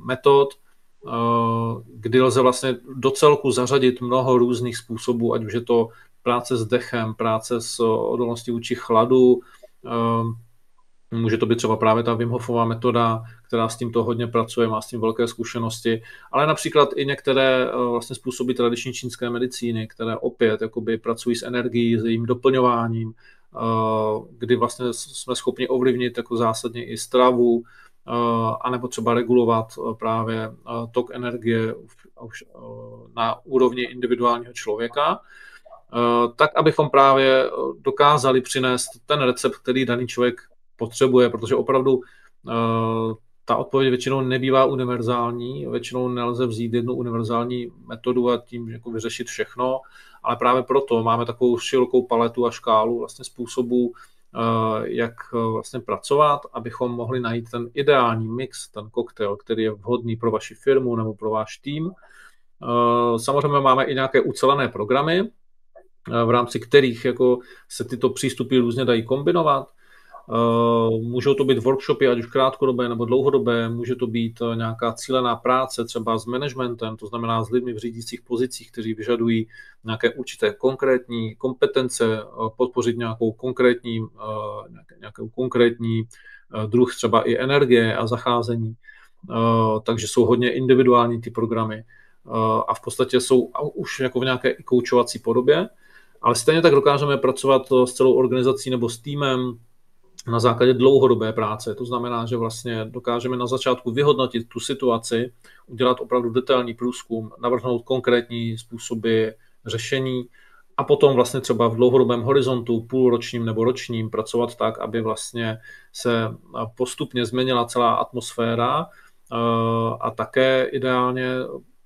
metod, kdy lze vlastně do celku zařadit mnoho různých způsobů, ať už je to práce s dechem, práce s odolností vůči chladu, může to být třeba právě ta Wim Hofová metoda, která s tímto hodně pracuje, má s tím velké zkušenosti, ale například i některé vlastně způsoby tradiční čínské medicíny, které opět jakoby pracují s energií, s jejím doplňováním, kdy vlastně jsme schopni ovlivnit jako zásadně i stravu, anebo třeba regulovat právě tok energie na úrovni individuálního člověka, tak abychom právě dokázali přinést ten recept, který daný člověk potřebuje, protože opravdu ta odpověď většinou nebývá univerzální, většinou nelze vzít jednu univerzální metodu a tím jako vyřešit všechno, ale právě proto máme takovou širokou paletu a škálu vlastně způsobů, jak vlastně pracovat, abychom mohli najít ten ideální mix, ten koktejl, který je vhodný pro vaši firmu nebo pro váš tým. Samozřejmě máme i nějaké ucelené programy, v rámci kterých jako se tyto přístupy různě dají kombinovat. Můžou to být workshopy, ať už krátkodobé nebo dlouhodobé, může to být nějaká cílená práce třeba s managementem, to znamená s lidmi v řídících pozicích, kteří vyžadují nějaké určité konkrétní kompetence, podpořit nějakou konkrétní druh třeba i energie a zacházení. Takže jsou hodně individuální ty programy a v podstatě jsou už jako v nějaké koučovací podobě, ale stejně tak dokážeme pracovat s celou organizací nebo s týmem na základě dlouhodobé práce. To znamená, že vlastně dokážeme na začátku vyhodnotit tu situaci, udělat opravdu detailní průzkum, navrhnout konkrétní způsoby řešení a potom vlastně třeba v dlouhodobém horizontu, půlročním nebo ročním, pracovat tak, aby vlastně se postupně změnila celá atmosféra a také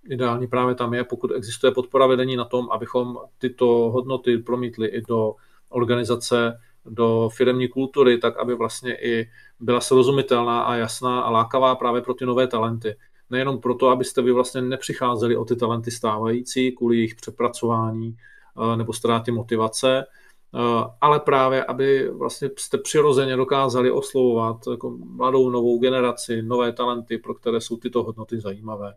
ideální právě tam je, pokud existuje podpora vedení na tom, abychom tyto hodnoty promítli i do organizace, do firemní kultury, tak aby vlastně i byla srozumitelná a jasná a lákavá právě pro ty nové talenty. Nejenom proto, abyste vy vlastně nepřicházeli o ty talenty stávající kvůli jejich přepracování nebo ztrátě motivace, ale právě, aby vlastně jste přirozeně dokázali oslovovat jako mladou novou generaci, nové talenty, pro které jsou tyto hodnoty zajímavé.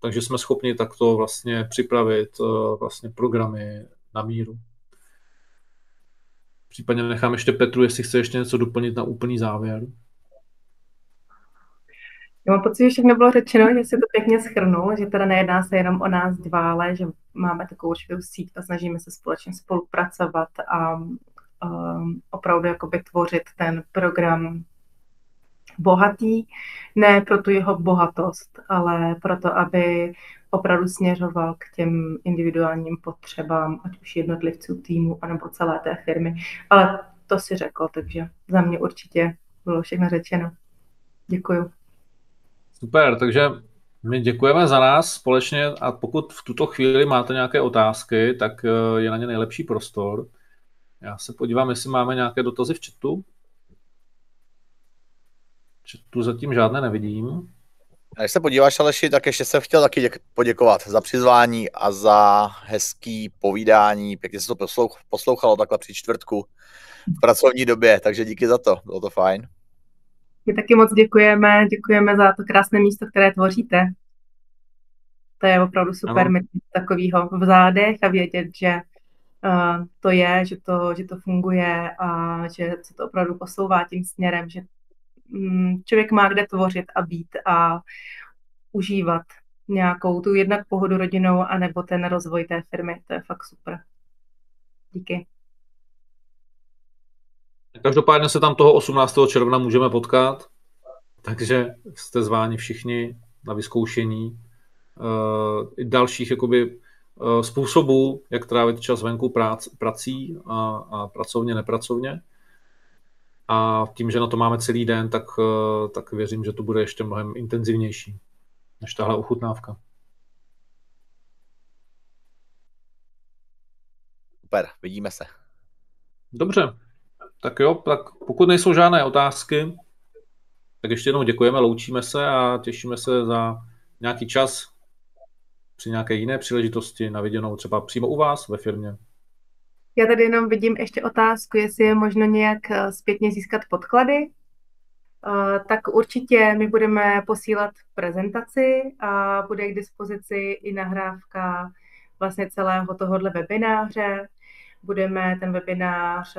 Takže jsme schopni takto vlastně připravit vlastně programy na míru. Případně nechám ještě Petru, jestli chce ještě něco doplnit na úplný závěr. Já mám pocit, že všechno bylo řečeno, že si to pěkně shrnul, že teda nejedná se jenom o nás dva, ale že máme takovou určitou síť a snažíme se společně spolupracovat a opravdu jakoby tvořit ten program bohatý, ne pro tu jeho bohatost, ale proto, aby opravdu směřoval k těm individuálním potřebám, ať už jednotlivců týmu, anebo celé té firmy. Ale to si řekl, takže za mě určitě bylo všechno řečeno. Děkuju. Super, takže my děkujeme za nás společně a pokud v tuto chvíli máte nějaké otázky, tak je na ně nejlepší prostor. Já se podívám, jestli máme nějaké dotazy v chatu. Tu zatím žádné nevidím. Když se podíváš, Aleši, tak ještě jsem chtěl taky poděkovat za přizvání a za hezký povídání. Pěkně se to poslouchalo takhle při čtvrtku v pracovní době, takže díky za to, bylo to fajn. My taky moc děkujeme za to krásné místo, které tvoříte. To je opravdu super mít takovýho v zádech a vědět, že to je, že to funguje a že se to opravdu posouvá tím směrem, že člověk má kde tvořit a být a užívat nějakou tu jednak pohodu rodinou anebo ten rozvoj té firmy. To je fakt super. Díky. Každopádně se tam toho 18. června můžeme potkat. takže jste zváni všichni na vyzkoušení i dalších jakoby, způsobů, jak trávit čas venku prací a pracovně, nepracovně. A tím, že na to máme celý den, tak věřím, že to bude ještě mnohem intenzivnější než tahle ochutnávka. Super, vidíme se. Dobře, tak jo, tak pokud nejsou žádné otázky, tak ještě jednou děkujeme, loučíme se a těšíme se za nějaký čas při nějaké jiné příležitosti na viděnou, třeba přímo u vás ve firmě. Já tady jenom vidím ještě otázku, jestli je možno nějak zpětně získat podklady. Tak určitě my budeme posílat prezentaci a bude k dispozici i nahrávka vlastně celého tohohle webináře. Budeme ten webinář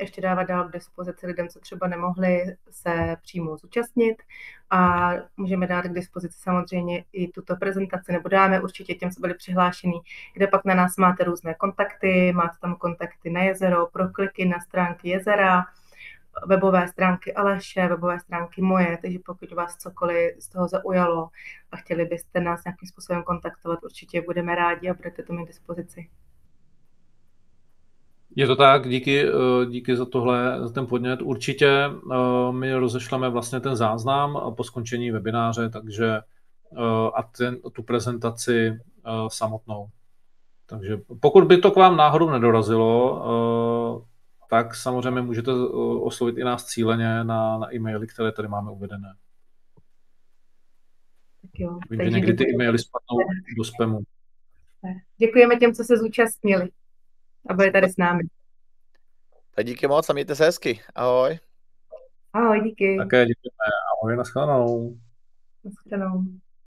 ještě dávat dál k dispozici lidem, co třeba nemohli se přímo zúčastnit, a můžeme dát k dispozici samozřejmě i tuto prezentaci, nebo dáme určitě těm, co byli přihlášení, kde pak na nás máte různé kontakty, máte tam kontakty na jezero, prokliky na stránky jezera, webové stránky Aleše, webové stránky moje, takže pokud vás cokoliv z toho zaujalo a chtěli byste nás nějakým způsobem kontaktovat, určitě budeme rádi a budete to mít k dispozici. Je to tak, díky za tohle, za ten podnět. Určitě my rozešleme vlastně ten záznam po skončení webináře, takže a tu prezentaci samotnou. Takže pokud by to k vám náhodou nedorazilo, tak samozřejmě můžete oslovit i nás cíleně na e-maily, které tady máme uvedené. Tak jo, vím, že někdy ty e-maily spadnou do spamu. Děkujeme těm, co se zúčastnili a byli tady s námi. Tak díky moc a mějte se hezky. Ahoj. Ahoj, díky. Také děkujeme. Ahoj, nashledanou. Nashledanou.